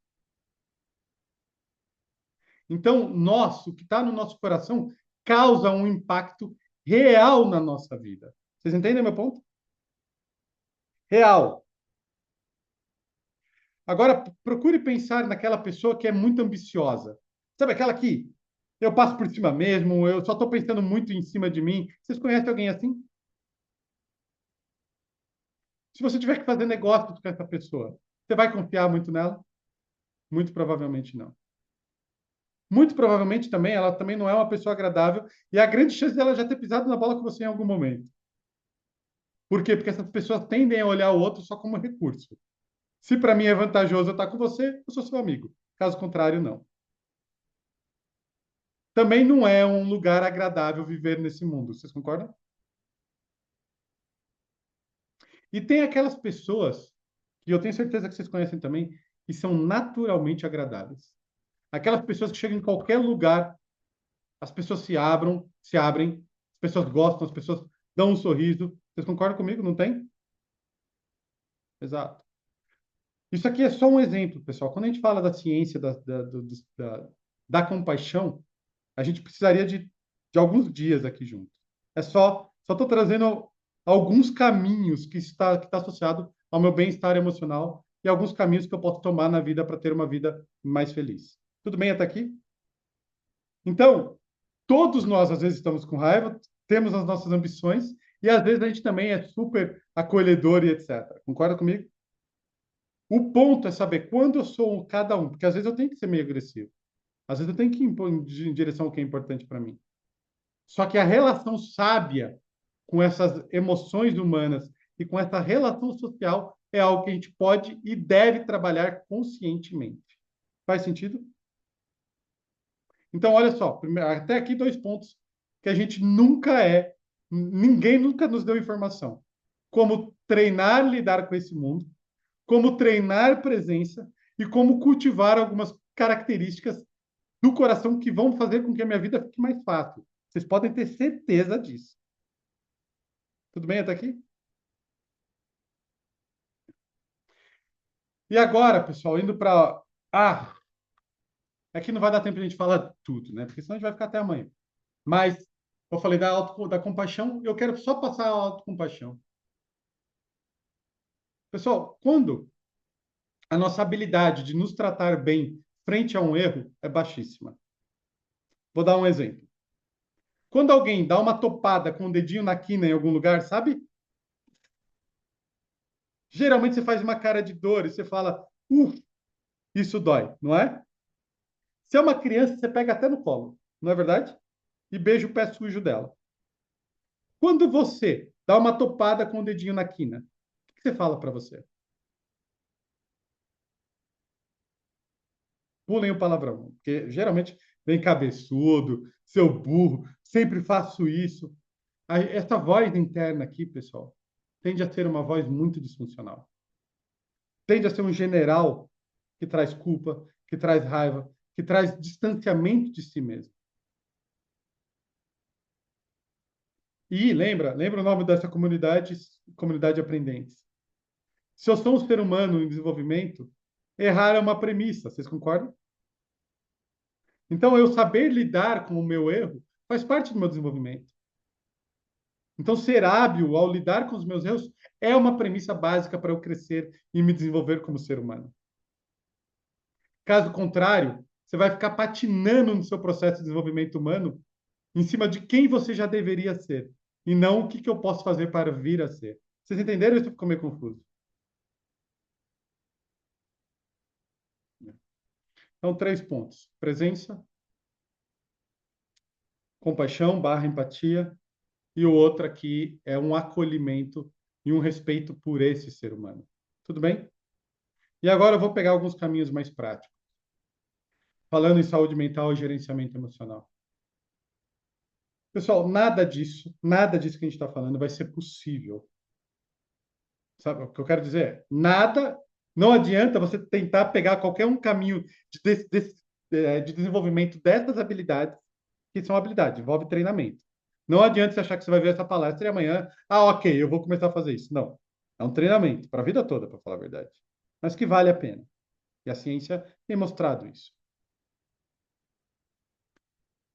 Então, o que está no nosso coração, causa um impacto real na nossa vida. Vocês entendem meu ponto? Real. Agora, procure pensar naquela pessoa que é muito ambiciosa. Sabe aquela que eu passo por cima mesmo, eu só estou pensando muito em cima de mim. Vocês conhecem alguém assim? Se você tiver que fazer negócios com essa pessoa, você vai confiar muito nela? Muito provavelmente não. Muito provavelmente também, ela também não é uma pessoa agradável e há grande chance dela já ter pisado na bola com você em algum momento. Por quê? Porque essas pessoas tendem a olhar o outro só como recurso. Se para mim é vantajoso eu estar com você, eu sou seu amigo. Caso contrário, não. Também não é um lugar agradável viver nesse mundo. Vocês concordam? E tem aquelas pessoas, que eu tenho certeza que vocês conhecem também, que são naturalmente agradáveis. Aquelas pessoas que chegam em qualquer lugar, as pessoas se abrem, as pessoas gostam, as pessoas dão um sorriso. Vocês concordam comigo? Não tem? Exato. Isso aqui é só um exemplo, pessoal. Quando a gente fala da ciência da compaixão, a gente precisaria de de alguns dias aqui juntos. Só estou trazendo alguns caminhos que está associado ao meu bem-estar emocional e alguns caminhos que eu posso tomar na vida para ter uma vida mais feliz. Tudo bem até aqui? Então, todos nós às vezes estamos com raiva, temos as nossas ambições e às vezes a gente também é super acolhedor e etc. Concorda comigo? O ponto é saber quando eu sou cada um, porque às vezes eu tenho que ser meio agressivo. Às vezes eu tenho que impor em direção ao que é importante para mim. Só que a relação sábia com essas emoções humanas e com essa relação social é algo que a gente pode e deve trabalhar conscientemente. Faz sentido? Então, olha só, até aqui 2 pontos que a gente ninguém nunca nos deu informação. Como treinar lidar com esse mundo, como treinar presença e como cultivar algumas características do coração que vão fazer com que a minha vida fique mais fácil. Vocês podem ter certeza disso. Tudo bem até aqui? E agora, pessoal, indo para... é que não vai dar tempo de a gente falar tudo, né? Porque senão a gente vai ficar até amanhã. Mas eu falei da compaixão, eu quero só passar a autocompaixão. Pessoal, quando a nossa habilidade de nos tratar bem frente a um erro é baixíssima. Vou dar um exemplo. Quando alguém dá uma topada com o dedinho na quina em algum lugar, sabe? Geralmente você faz uma cara de dor e você fala, isso dói, não é? Se é uma criança, você pega até no colo, não é verdade? E beija o pé sujo dela. Quando você dá uma topada com o dedinho na quina, o que você fala para você? Pulem o palavrão, porque geralmente vem cabeçudo, seu burro, sempre faço isso. Essa voz interna aqui, pessoal, tende a ser uma voz muito disfuncional. Tende a ser um general que traz culpa, que traz raiva, que traz distanciamento de si mesmo. E lembra o nome dessa comunidade? Comunidade Aprendentes. Se eu sou um ser humano em desenvolvimento, errar é uma premissa, vocês concordam? Então, eu saber lidar com o meu erro faz parte do meu desenvolvimento. Então, ser hábil ao lidar com os meus erros é uma premissa básica para eu crescer e me desenvolver como ser humano. Caso contrário, você vai ficar patinando no seu processo de desenvolvimento humano em cima de quem você já deveria ser e não o que eu posso fazer para vir a ser. Vocês entenderam isso? Ficou meio confuso. Então, 3 pontos. Presença, compaixão / empatia, e o outro aqui é um acolhimento e um respeito por esse ser humano. Tudo bem? E agora eu vou pegar alguns caminhos mais práticos. Falando em saúde mental e gerenciamento emocional. Pessoal, nada disso que a gente está falando vai ser possível. Sabe o que eu quero dizer? Não adianta você tentar pegar qualquer um caminho de desenvolvimento dessas habilidades, que são habilidades, envolve treinamento. Não adianta você achar que você vai ver essa palestra e amanhã, ok, eu vou começar a fazer isso. Não. É um treinamento para a vida toda, para falar a verdade. Mas que vale a pena. E a ciência tem mostrado isso.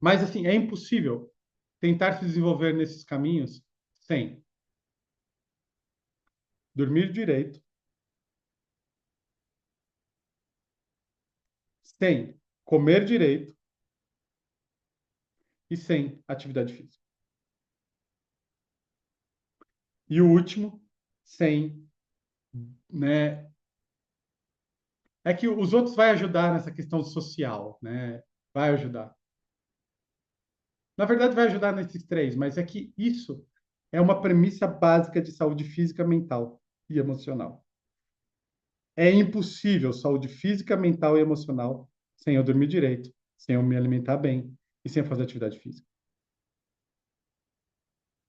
Mas, assim, é impossível tentar se desenvolver nesses caminhos sem dormir direito, sem comer direito e sem atividade física. E o último, sem, né? É que os outros vai ajudar nessa questão social, né? Vai ajudar. Na verdade, vai ajudar nesses 3, mas é que isso é uma premissa básica de saúde física, mental e emocional. É impossível saúde física, mental e emocional sem eu dormir direito, sem eu me alimentar bem e sem eu fazer atividade física.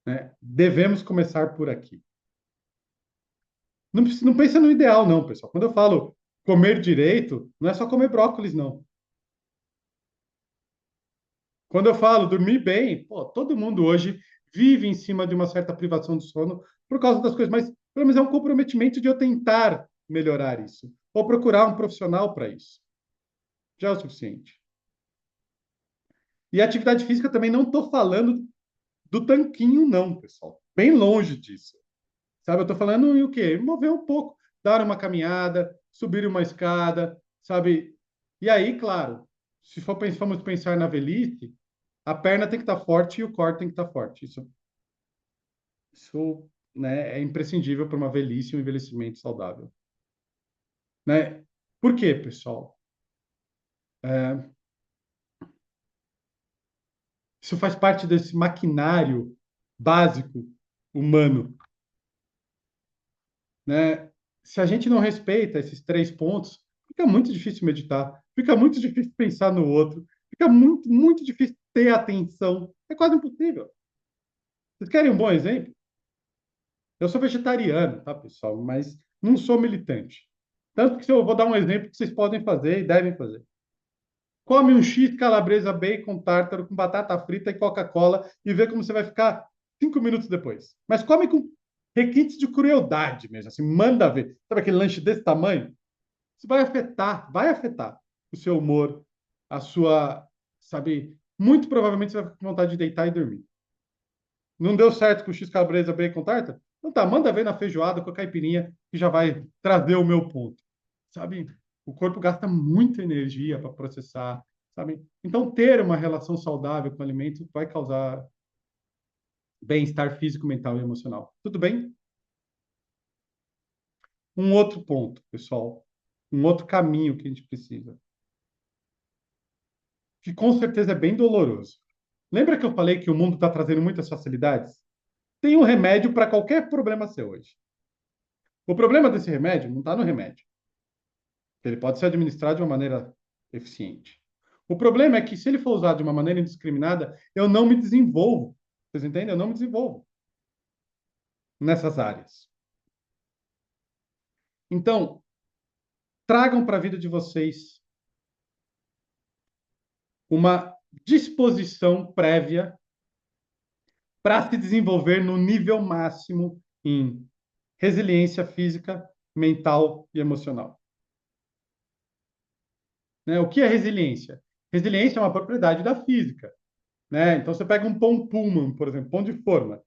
Né? Devemos começar por aqui. Não pensa no ideal, não, pessoal. Quando eu falo comer direito, não é só comer brócolis, não. Quando eu falo dormir bem, todo mundo hoje vive em cima de uma certa privação de sono por causa das coisas, mas pelo menos é um comprometimento de eu tentar melhorar isso, ou procurar um profissional para isso. Já é o suficiente. E atividade física também não estou falando do tanquinho, não, pessoal. Bem longe disso. Sabe, eu estou falando em o quê? Mover um pouco, dar uma caminhada, subir uma escada, sabe? E aí, claro, se formos pensar na velhice, a perna tem que estar forte e o core tem que estar forte. Isso, né, é imprescindível para uma velhice e um envelhecimento saudável. Né? Por quê, pessoal? Isso faz parte desse maquinário básico humano, né? Se a gente não respeita esses 3 pontos, fica muito difícil meditar, fica muito difícil pensar no outro, fica muito, muito difícil ter atenção. É quase impossível. Vocês querem um bom exemplo? Eu sou vegetariano, tá, pessoal? Mas não sou militante. Tanto que eu vou dar um exemplo que vocês podem fazer e devem fazer. Come um X calabresa, bacon, tártaro com batata frita e Coca-Cola e vê como você vai ficar 5 minutos depois. Mas come com requintes de crueldade mesmo, assim, manda ver. Sabe aquele lanche desse tamanho? Isso vai afetar o seu humor, a sua, sabe, muito provavelmente você vai ficar com vontade de deitar e dormir. Não deu certo com o X calabresa, bacon, tártaro? Então tá, manda ver na feijoada com a caipirinha que já vai trazer o meu ponto. Sabe? O corpo gasta muita energia para processar, sabe? Então, ter uma relação saudável com o alimento vai causar bem-estar físico, mental e emocional. Tudo bem? Um outro ponto, pessoal, um outro caminho que a gente precisa, que com certeza é bem doloroso. Lembra que eu falei que o mundo está trazendo muitas facilidades? Tem um remédio para qualquer problema seu hoje. O problema desse remédio não está no remédio. Ele pode ser administrado de uma maneira eficiente. O problema é que, se ele for usado de uma maneira indiscriminada, eu não me desenvolvo. Vocês entendem? Eu não me desenvolvo nessas áreas. Então, tragam para a vida de vocês uma disposição prévia para se desenvolver no nível máximo em resiliência física, mental e emocional. Né? O que é resiliência? Resiliência é uma propriedade da física. Né? Então, você pega um pão Pullman, por exemplo, pão de forma.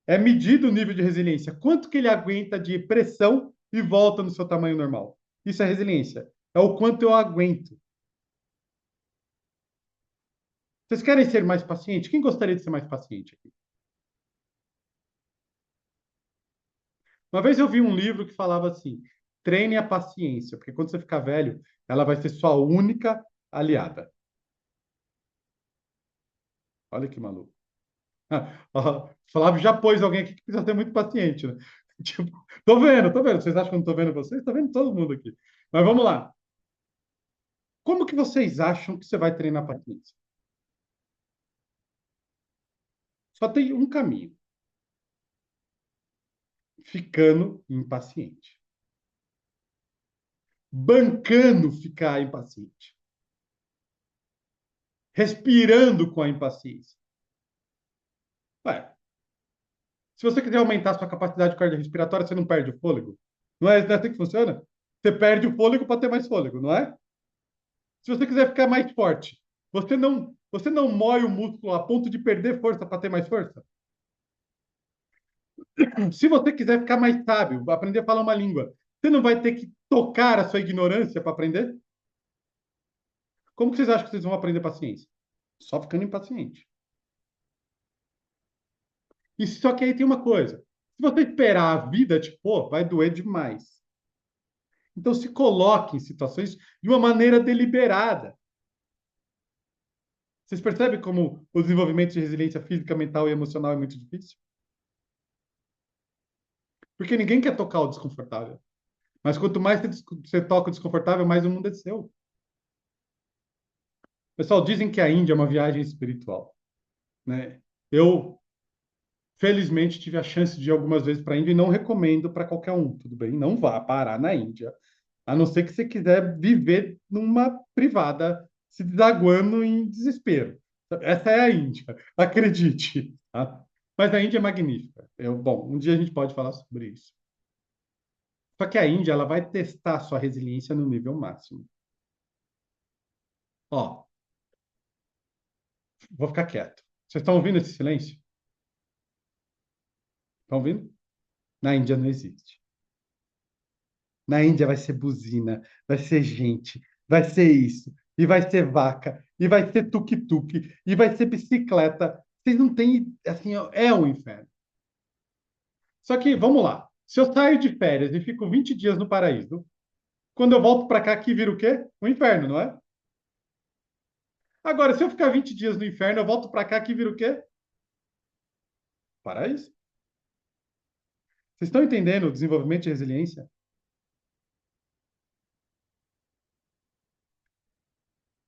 É medido o nível de resiliência. Quanto que ele aguenta de pressão e volta no seu tamanho normal. Isso é resiliência. É o quanto eu aguento. Vocês querem ser mais paciente? Quem gostaria de ser mais paciente aqui? Uma vez eu vi um livro que falava assim: treine a paciência, porque quando você ficar velho, ela vai ser sua única aliada. Olha que maluco. Flávio já pôs alguém aqui que precisa ser muito paciente, né? Tipo, tô vendo, tô vendo. Vocês acham que eu não tô vendo vocês? Tô vendo todo mundo aqui. Mas vamos lá. Como que vocês acham que você vai treinar a paciência? Só tem um caminho. Ficando impaciente. Bancando ficar impaciente. Respirando com a impaciência. Ué, se você quiser aumentar a sua capacidade cardiorrespiratória, você não perde o fôlego. Não é assim que funciona? Você perde o fôlego para ter mais fôlego, não é? Se você quiser ficar mais forte, você não mói o músculo a ponto de perder força para ter mais força? Se você quiser ficar mais sábio, aprender a falar uma língua, você não vai ter que tocar a sua ignorância para aprender? Como que vocês acham que vocês vão aprender paciência? Só ficando impaciente. E só que aí tem uma coisa. Se você esperar a vida te pôr, vai doer demais. Então se coloque em situações de uma maneira deliberada. Vocês percebem como o desenvolvimento de resiliência física, mental e emocional é muito difícil? Porque ninguém quer tocar o desconfortável. Mas quanto mais você toca o desconfortável, mais o mundo é seu. Pessoal, dizem que a Índia é uma viagem espiritual, né? Eu, felizmente, tive a chance de ir algumas vezes para a Índia e não recomendo para qualquer um, tudo bem? Não vá parar na Índia, a não ser que você quiser viver numa privada, se desaguando em desespero. Essa é a Índia, acredite. Tá? Mas a Índia é magnífica. Bom, um dia a gente pode falar sobre isso. Só que a Índia ela vai testar sua resiliência no nível máximo. Ó, vou ficar quieto. Vocês estão ouvindo esse silêncio? Estão ouvindo? Na Índia não existe. Na Índia vai ser buzina, vai ser gente, vai ser isso, e vai ser vaca, e vai ser tuk-tuk, e vai ser bicicleta. Vocês não têm, assim, é um inferno. Só que, vamos lá. Se eu saio de férias e fico 20 dias no paraíso, quando eu volto para cá, aqui vira o quê? Um inferno, não é? Agora, se eu ficar 20 dias no inferno, eu volto para cá, aqui vira o quê? Paraíso. Vocês estão entendendo o desenvolvimento de resiliência?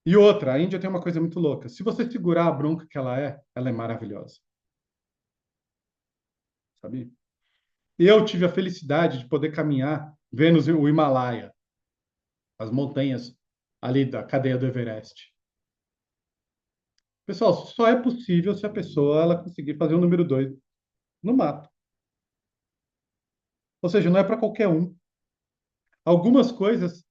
E outra, a Índia tem uma coisa muito louca. Se você segurar a bronca que ela é maravilhosa. Sabia? Eu tive a felicidade de poder caminhar vendo o Himalaia, as montanhas ali da cadeia do Everest. Pessoal, só é possível se a pessoa ela conseguir fazer o número 2 no mato. Ou seja, não é para qualquer um. Algumas coisas.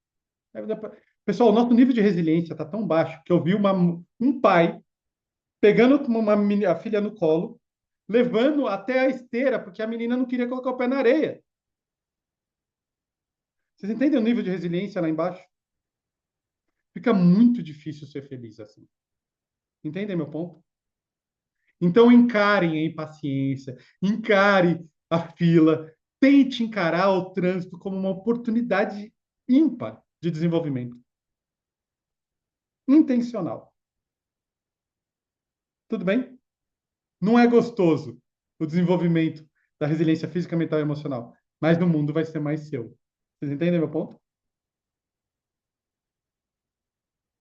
Pessoal, o nosso nível de resiliência está tão baixo que eu vi um pai pegando a filha no colo, levando até a esteira, porque a menina não queria colocar o pé na areia. Vocês entendem o nível de resiliência lá embaixo? Fica muito difícil ser feliz assim. Entendem meu ponto? Então encarem a impaciência, encare a fila, tente encarar o trânsito como uma oportunidade ímpar de desenvolvimento. Intencional. Tudo bem? Não é gostoso o desenvolvimento da resiliência física, mental e emocional, mas no mundo vai ser mais seu. Vocês entendem meu ponto?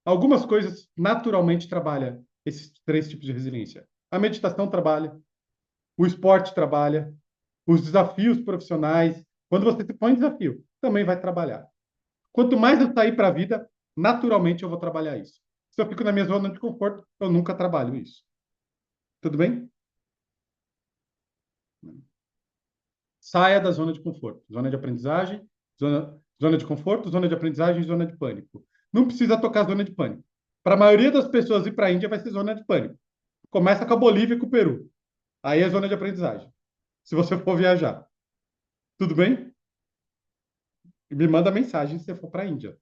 Algumas coisas naturalmente trabalham esses 3 tipos de resiliência. A meditação trabalha, o esporte trabalha, os desafios profissionais. Quando você se põe em desafio, também vai trabalhar. Quanto mais eu sair para a vida, naturalmente eu vou trabalhar isso. Se eu fico na minha zona de conforto, eu nunca trabalho isso. Tudo bem? Saia da zona de conforto. Zona de aprendizagem, zona de conforto, zona de aprendizagem, zona de pânico. Não precisa tocar zona de pânico. Para a maioria das pessoas ir para a Índia vai ser zona de pânico. Começa com a Bolívia e com o Peru. Aí é zona de aprendizagem. Se você for viajar. Tudo bem? Me manda mensagem se você for para a Índia.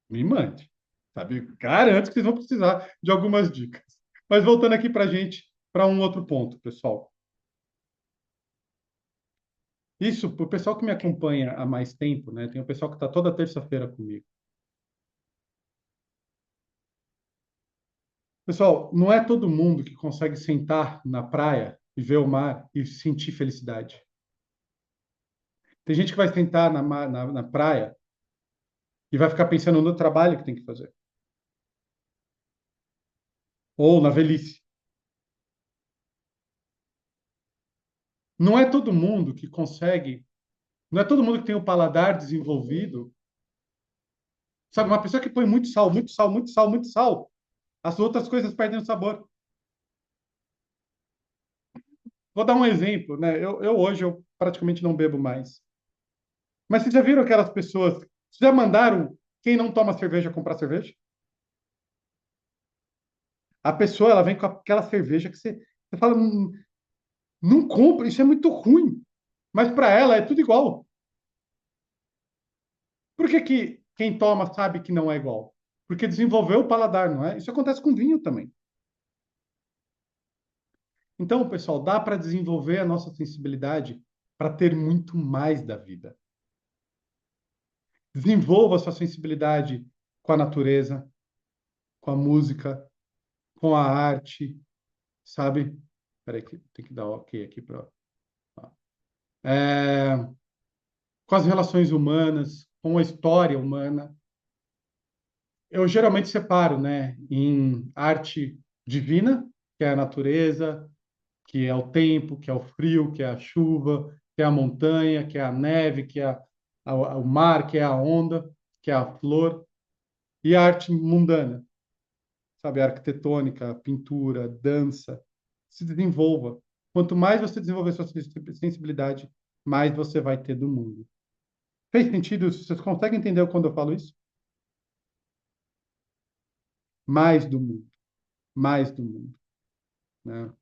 Me mande. Sabe? Garanto que vocês vão precisar de algumas dicas. Mas voltando aqui para a gente, para um outro ponto, pessoal. Isso, para o pessoal que me acompanha há mais tempo, né? Tem o pessoal que está toda terça-feira comigo. Pessoal, não é todo mundo que consegue sentar na praia e ver o mar e sentir felicidade. Tem gente que vai sentar na praia e vai ficar pensando no trabalho que tem que fazer. Ou na velhice. Não é todo mundo que consegue, não é todo mundo que tem o paladar desenvolvido. Sabe, uma pessoa que põe muito sal, muito sal, muito sal, muito sal, as outras coisas perdem o sabor. Vou dar um exemplo, né? Hoje eu praticamente não bebo mais. Mas vocês já viram aquelas pessoas, vocês já mandaram quem não toma cerveja comprar cerveja? A pessoa, ela vem com aquela cerveja que você fala, não compra, isso é muito ruim. Mas para ela é tudo igual. Por que que quem toma sabe que não é igual? Porque desenvolveu o paladar, não é? Isso acontece com vinho também. Então, pessoal, dá para desenvolver a nossa sensibilidade para ter muito mais da vida. Desenvolva a sua sensibilidade com a natureza, com a música, com a arte, sabe? Espera aí, tem que dar ok aqui para. Com as relações humanas, com a história humana. Eu geralmente separo, né, em arte divina, que é a natureza, que é o tempo, que é o frio, que é a chuva, que é a montanha, que é a neve, que é o mar, que é a onda, que é a flor, e a arte mundana, sabe, a arquitetônica, a pintura, a dança, se desenvolva. Quanto mais você desenvolver sua sensibilidade, mais você vai ter do mundo. Fez sentido? Vocês conseguem entender quando eu falo isso? Mais do mundo. mais do mundo, né?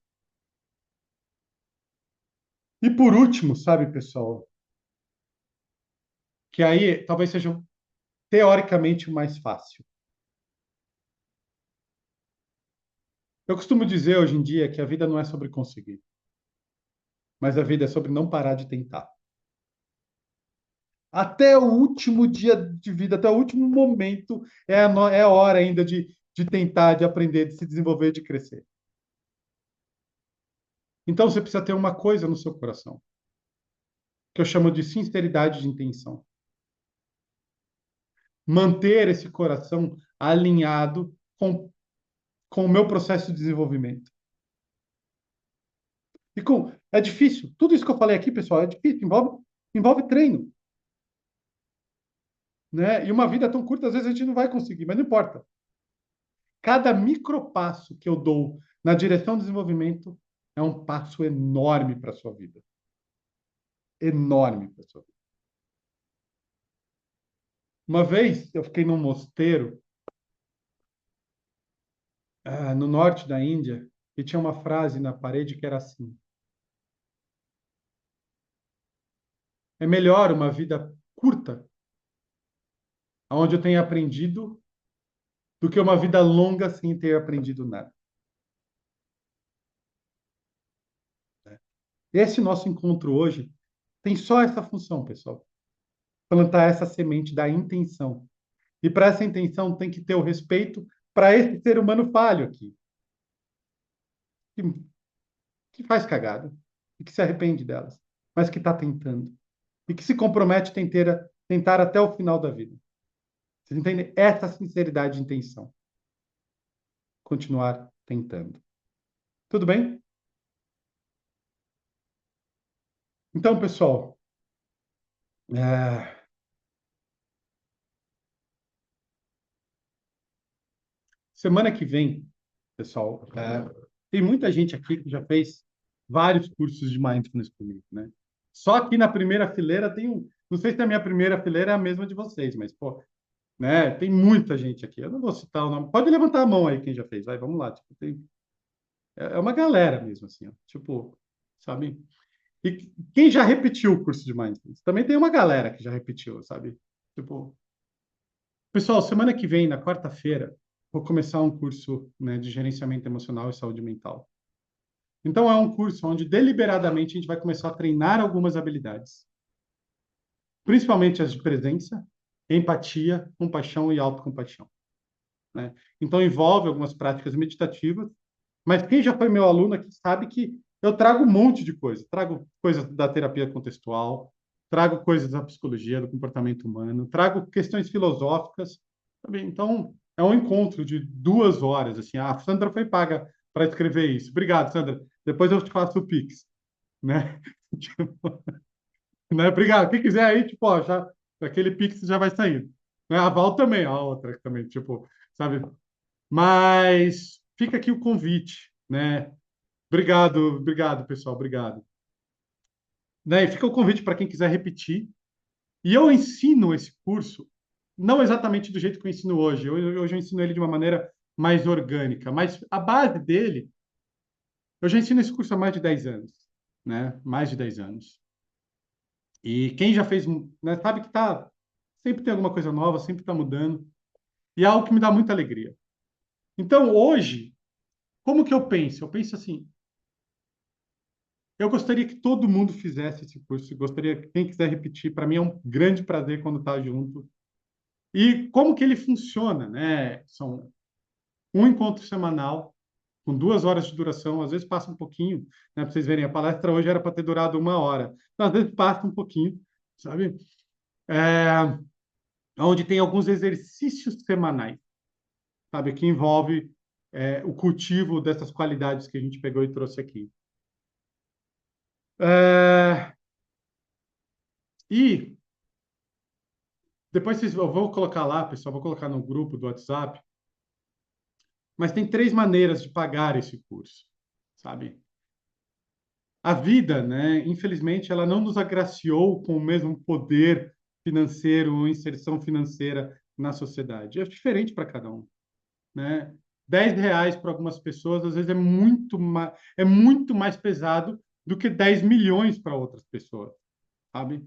E por último, sabe, pessoal, que aí talvez seja teoricamente o mais fácil. Eu costumo dizer hoje em dia que a vida não é sobre conseguir, mas a vida é sobre não parar de tentar. Até o último dia de vida, até o último momento, é a hora ainda de tentar, de aprender, de se desenvolver, de crescer. Então você precisa ter uma coisa no seu coração, que eu chamo de sinceridade de intenção. Manter esse coração alinhado com o meu processo de desenvolvimento. É difícil. Tudo isso que eu falei aqui, pessoal, é difícil. Envolve treino. Né? E uma vida tão curta, às vezes a gente não vai conseguir, mas não importa. Cada micropasso que eu dou na direção do desenvolvimento é um passo enorme para a sua vida. Enorme para a sua vida. Uma vez eu fiquei num mosteiro no norte da Índia e tinha uma frase na parede que era assim: é melhor uma vida curta, onde eu tenha aprendido, do que uma vida longa sem ter aprendido nada. Esse nosso encontro hoje tem só essa função, pessoal. Plantar essa semente da intenção. E para essa intenção tem que ter o respeito para esse ser humano falho aqui. Que faz cagada e que se arrepende delas, mas que está tentando. E que se compromete a tentar até o final da vida. Vocês entendem? Essa sinceridade de intenção. Continuar tentando. Tudo bem? Então, pessoal, semana que vem, pessoal, tem muita gente aqui que já fez vários cursos de mindfulness comigo, né? Só aqui na primeira fileira tem um. Não sei se a minha primeira fileira é a mesma de vocês, mas, pô, né? Tem muita gente aqui. Eu não vou citar o nome. Pode levantar a mão aí quem já fez. Vai, vamos lá. Tipo, é uma galera mesmo, assim, ó. Tipo, sabe? E quem já repetiu o curso de mindfulness? Também tem uma galera que já repetiu, sabe? Tipo, pessoal, semana que vem, na quarta-feira, vou começar um curso, né, de gerenciamento emocional e saúde mental. Então, é um curso onde deliberadamente a gente vai começar a treinar algumas habilidades, principalmente as de presença, empatia, compaixão e autocompaixão, né? Então, envolve algumas práticas meditativas, mas quem já foi meu aluno aqui sabe que eu trago um monte de coisa. Trago coisas da terapia contextual, trago coisas da psicologia, do comportamento humano, trago questões filosóficas, sabe? Então, é um encontro de 2 horas. Assim, a Sandra foi paga para escrever isso. Obrigado, Sandra. Depois eu te faço o Pix, né? Né? Obrigado. Quem quiser aí, tipo, ó, já, aquele Pix já vai sair. Né? A Val também, a outra também, tipo, sabe? Mas fica aqui o convite, né? Obrigado, pessoal, obrigado. Né? E fica o convite para quem quiser repetir. E eu ensino esse curso, não exatamente do jeito que eu ensino hoje. Hoje eu ensino ele de uma maneira mais orgânica, mas a base dele, eu já ensino esse curso há mais de 10 anos, né? Mais de 10 anos. E quem já fez, né, sabe que sempre tem alguma coisa nova, sempre está mudando. E é algo que me dá muita alegria. Então, hoje, como que eu penso? Eu penso assim, eu gostaria que todo mundo fizesse esse curso. Gostaria que quem quiser repetir, para mim é um grande prazer quando está junto. E como que ele funciona, né? São um encontro semanal, com 2 horas de duração, às vezes passa um pouquinho, né? Para vocês verem, a palestra hoje era para ter durado 1 hora. Então, às vezes passa um pouquinho, sabe? Onde tem alguns exercícios semanais, sabe? Que envolve o cultivo dessas qualidades que a gente pegou e trouxe aqui. E depois eu vou colocar lá, pessoal, vou colocar no grupo do WhatsApp, mas tem 3 maneiras de pagar esse curso, sabe? A vida, né, infelizmente, ela não nos agraciou com o mesmo poder financeiro ou inserção financeira na sociedade. É diferente para cada um, né? R$ 10 para algumas pessoas, às vezes, é muito mais pesado do que 10 milhões para outras pessoas, sabe?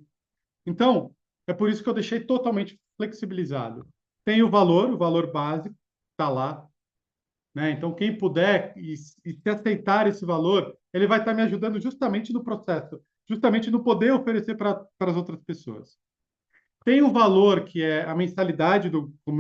Então, é por isso que eu deixei totalmente flexibilizado. Tem o valor básico, está lá, né? Então, quem puder e se aceitar esse valor, ele vai estar me ajudando justamente no processo, justamente no poder oferecer para as outras pessoas. Tem o valor que é a mensalidade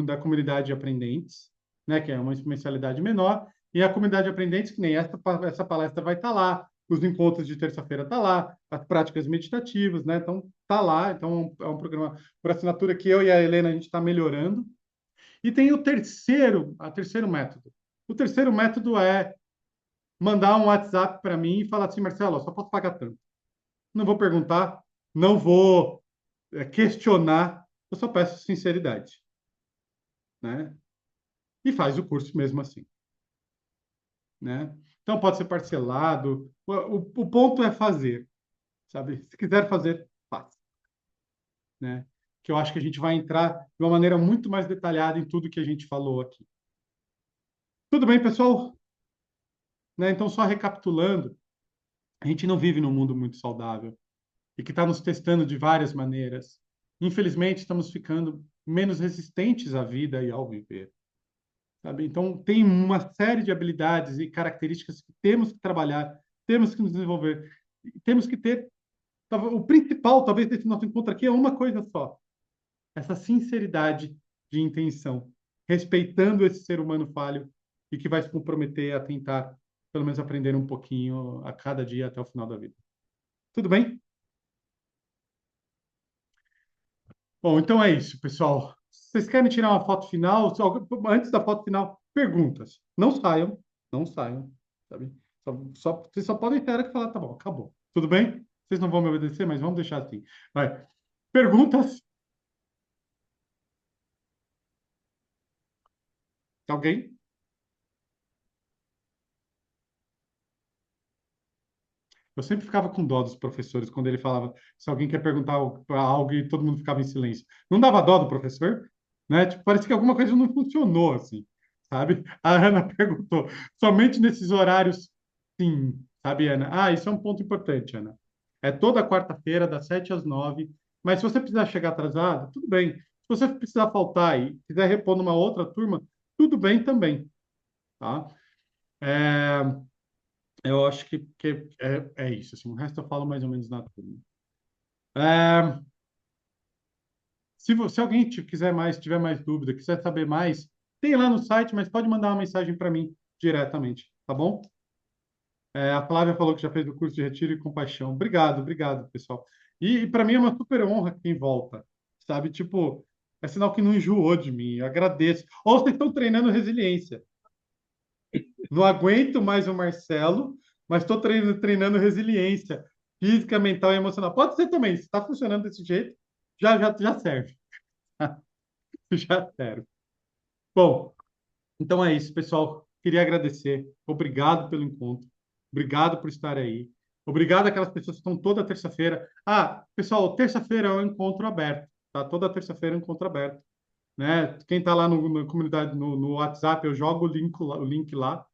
da comunidade de aprendentes, né? Que é uma mensalidade menor, e a comunidade de aprendentes, que nem essa palestra vai estar lá, os encontros de terça-feira tá lá, as práticas meditativas, né? Então, tá lá. Então, é um programa por assinatura que eu e a Helena a gente está melhorando. E tem terceiro método. O terceiro método é mandar um WhatsApp para mim e falar assim, Marcelo, eu só posso pagar tanto. Não vou perguntar, não vou questionar, eu só peço sinceridade, né? E faz o curso mesmo assim, né? Então pode ser parcelado. O ponto é fazer, sabe? Se quiser fazer, faça, né? Que eu acho que a gente vai entrar de uma maneira muito mais detalhada em tudo que a gente falou aqui. Tudo bem, pessoal? Né? Então, só recapitulando, a gente não vive num mundo muito saudável e que está nos testando de várias maneiras. Infelizmente, estamos ficando menos resistentes à vida e ao viver. Sabe? Então, tem uma série de habilidades e características que temos que trabalhar, temos que nos desenvolver, temos que ter. O principal, talvez, desse nosso encontro aqui é uma coisa só: essa sinceridade de intenção, respeitando esse ser humano falho e que vai se comprometer a tentar, pelo menos, aprender um pouquinho a cada dia até o final da vida. Tudo bem? Bom, então é isso, pessoal. Vocês querem tirar uma foto final? Antes da foto final, perguntas. Não saiam, não saiam, sabe? Vocês só podem ter que falar, tá bom, acabou. Tudo bem? Vocês não vão me obedecer, mas vamos deixar assim. Vai. Perguntas? Alguém? Eu sempre ficava com dó dos professores quando ele falava, se alguém quer perguntar algo e todo mundo ficava em silêncio. Não dava dó do professor? Né? Tipo, parece que alguma coisa não funcionou assim, sabe? A Ana perguntou, somente nesses horários, sim, sabe, Ana? Ah, isso é um ponto importante, Ana. É toda quarta-feira, das 7 às 9, mas se você precisar chegar atrasado, tudo bem. Se você precisar faltar e quiser repor numa outra turma, tudo bem também, tá? É, eu acho que é isso. Assim, o resto eu falo mais ou menos na turma. É, se alguém quiser mais, tiver mais dúvida, quiser saber mais, tem lá no site, mas pode mandar uma mensagem para mim diretamente, tá bom? A Flávia falou que já fez o curso de Retiro e Compaixão. Obrigado, obrigado, pessoal. E para mim é uma super honra quem volta, sabe? Tipo, é sinal que não enjoou de mim. Eu agradeço. Ou vocês estão treinando resiliência. Não aguento mais o Marcelo, mas estou treinando resiliência física, mental e emocional. Pode ser também, se está funcionando desse jeito, já serve. Já serve. Bom, então é isso, pessoal. Queria agradecer. Obrigado pelo encontro. Obrigado por estar aí. Obrigado àquelas pessoas que estão toda terça-feira. Ah, pessoal, terça-feira é um encontro aberto, tá? Toda terça-feira é um encontro aberto, né? Quem está lá na comunidade, no WhatsApp, eu jogo o link lá.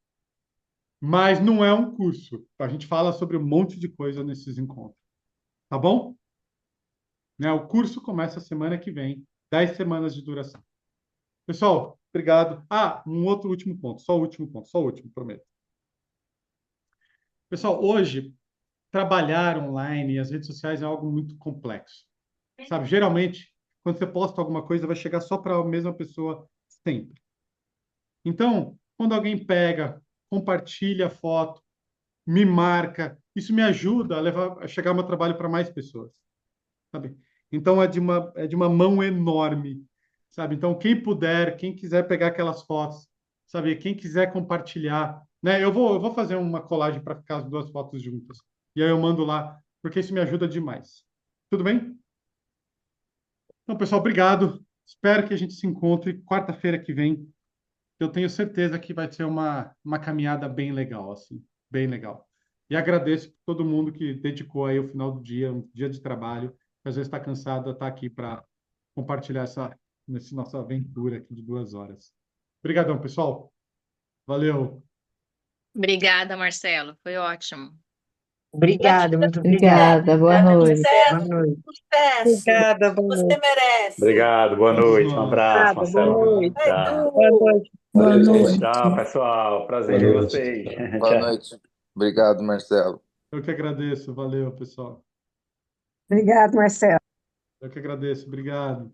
Mas não é um curso. A gente fala sobre um monte de coisa nesses encontros. Tá bom? Né? O curso começa semana que vem, 10 semanas de duração. Pessoal, obrigado. Ah, um outro último ponto, só o último ponto, só o último, prometo. Pessoal, hoje, trabalhar online e as redes sociais é algo muito complexo. Sabe, geralmente, quando você posta alguma coisa, vai chegar só para a mesma pessoa sempre. Então, quando alguém pega, compartilha a foto, me marca, isso me ajuda a chegar o meu trabalho para mais pessoas, sabe? Então é de uma mão enorme, sabe? Então quem puder, quem quiser pegar aquelas fotos, sabe? Quem quiser compartilhar, né? Eu vou fazer uma colagem para ficar as duas fotos juntas. E aí eu mando lá, porque isso me ajuda demais. Tudo bem? Então, pessoal, obrigado. Espero que a gente se encontre quarta-feira que vem. Eu tenho certeza que vai ser uma caminhada bem legal, assim, bem legal. E agradeço por todo mundo que dedicou aí o final do dia, um dia de trabalho, que às vezes está cansado, está aqui para compartilhar essa nossa aventura aqui de 2 horas. Obrigadão, pessoal. Valeu. Obrigada, Marcelo. Foi ótimo. Obrigada, muito obrigada. Obrigada, Boa noite. Marcelo. Boa noite. Sucesso. Obrigada, boa Você noite. merece. Obrigado, boa Todos noite. Um nós. abraço, Obrigada, boa Marcelo. noite. Tchau. Boa noite. Boa noite. Tchau, pessoal. Prazer em vocês. Boa Tchau. noite. Obrigado, Marcelo. Eu que agradeço. Valeu, pessoal. Obrigado, Marcelo. Eu que agradeço. Obrigado.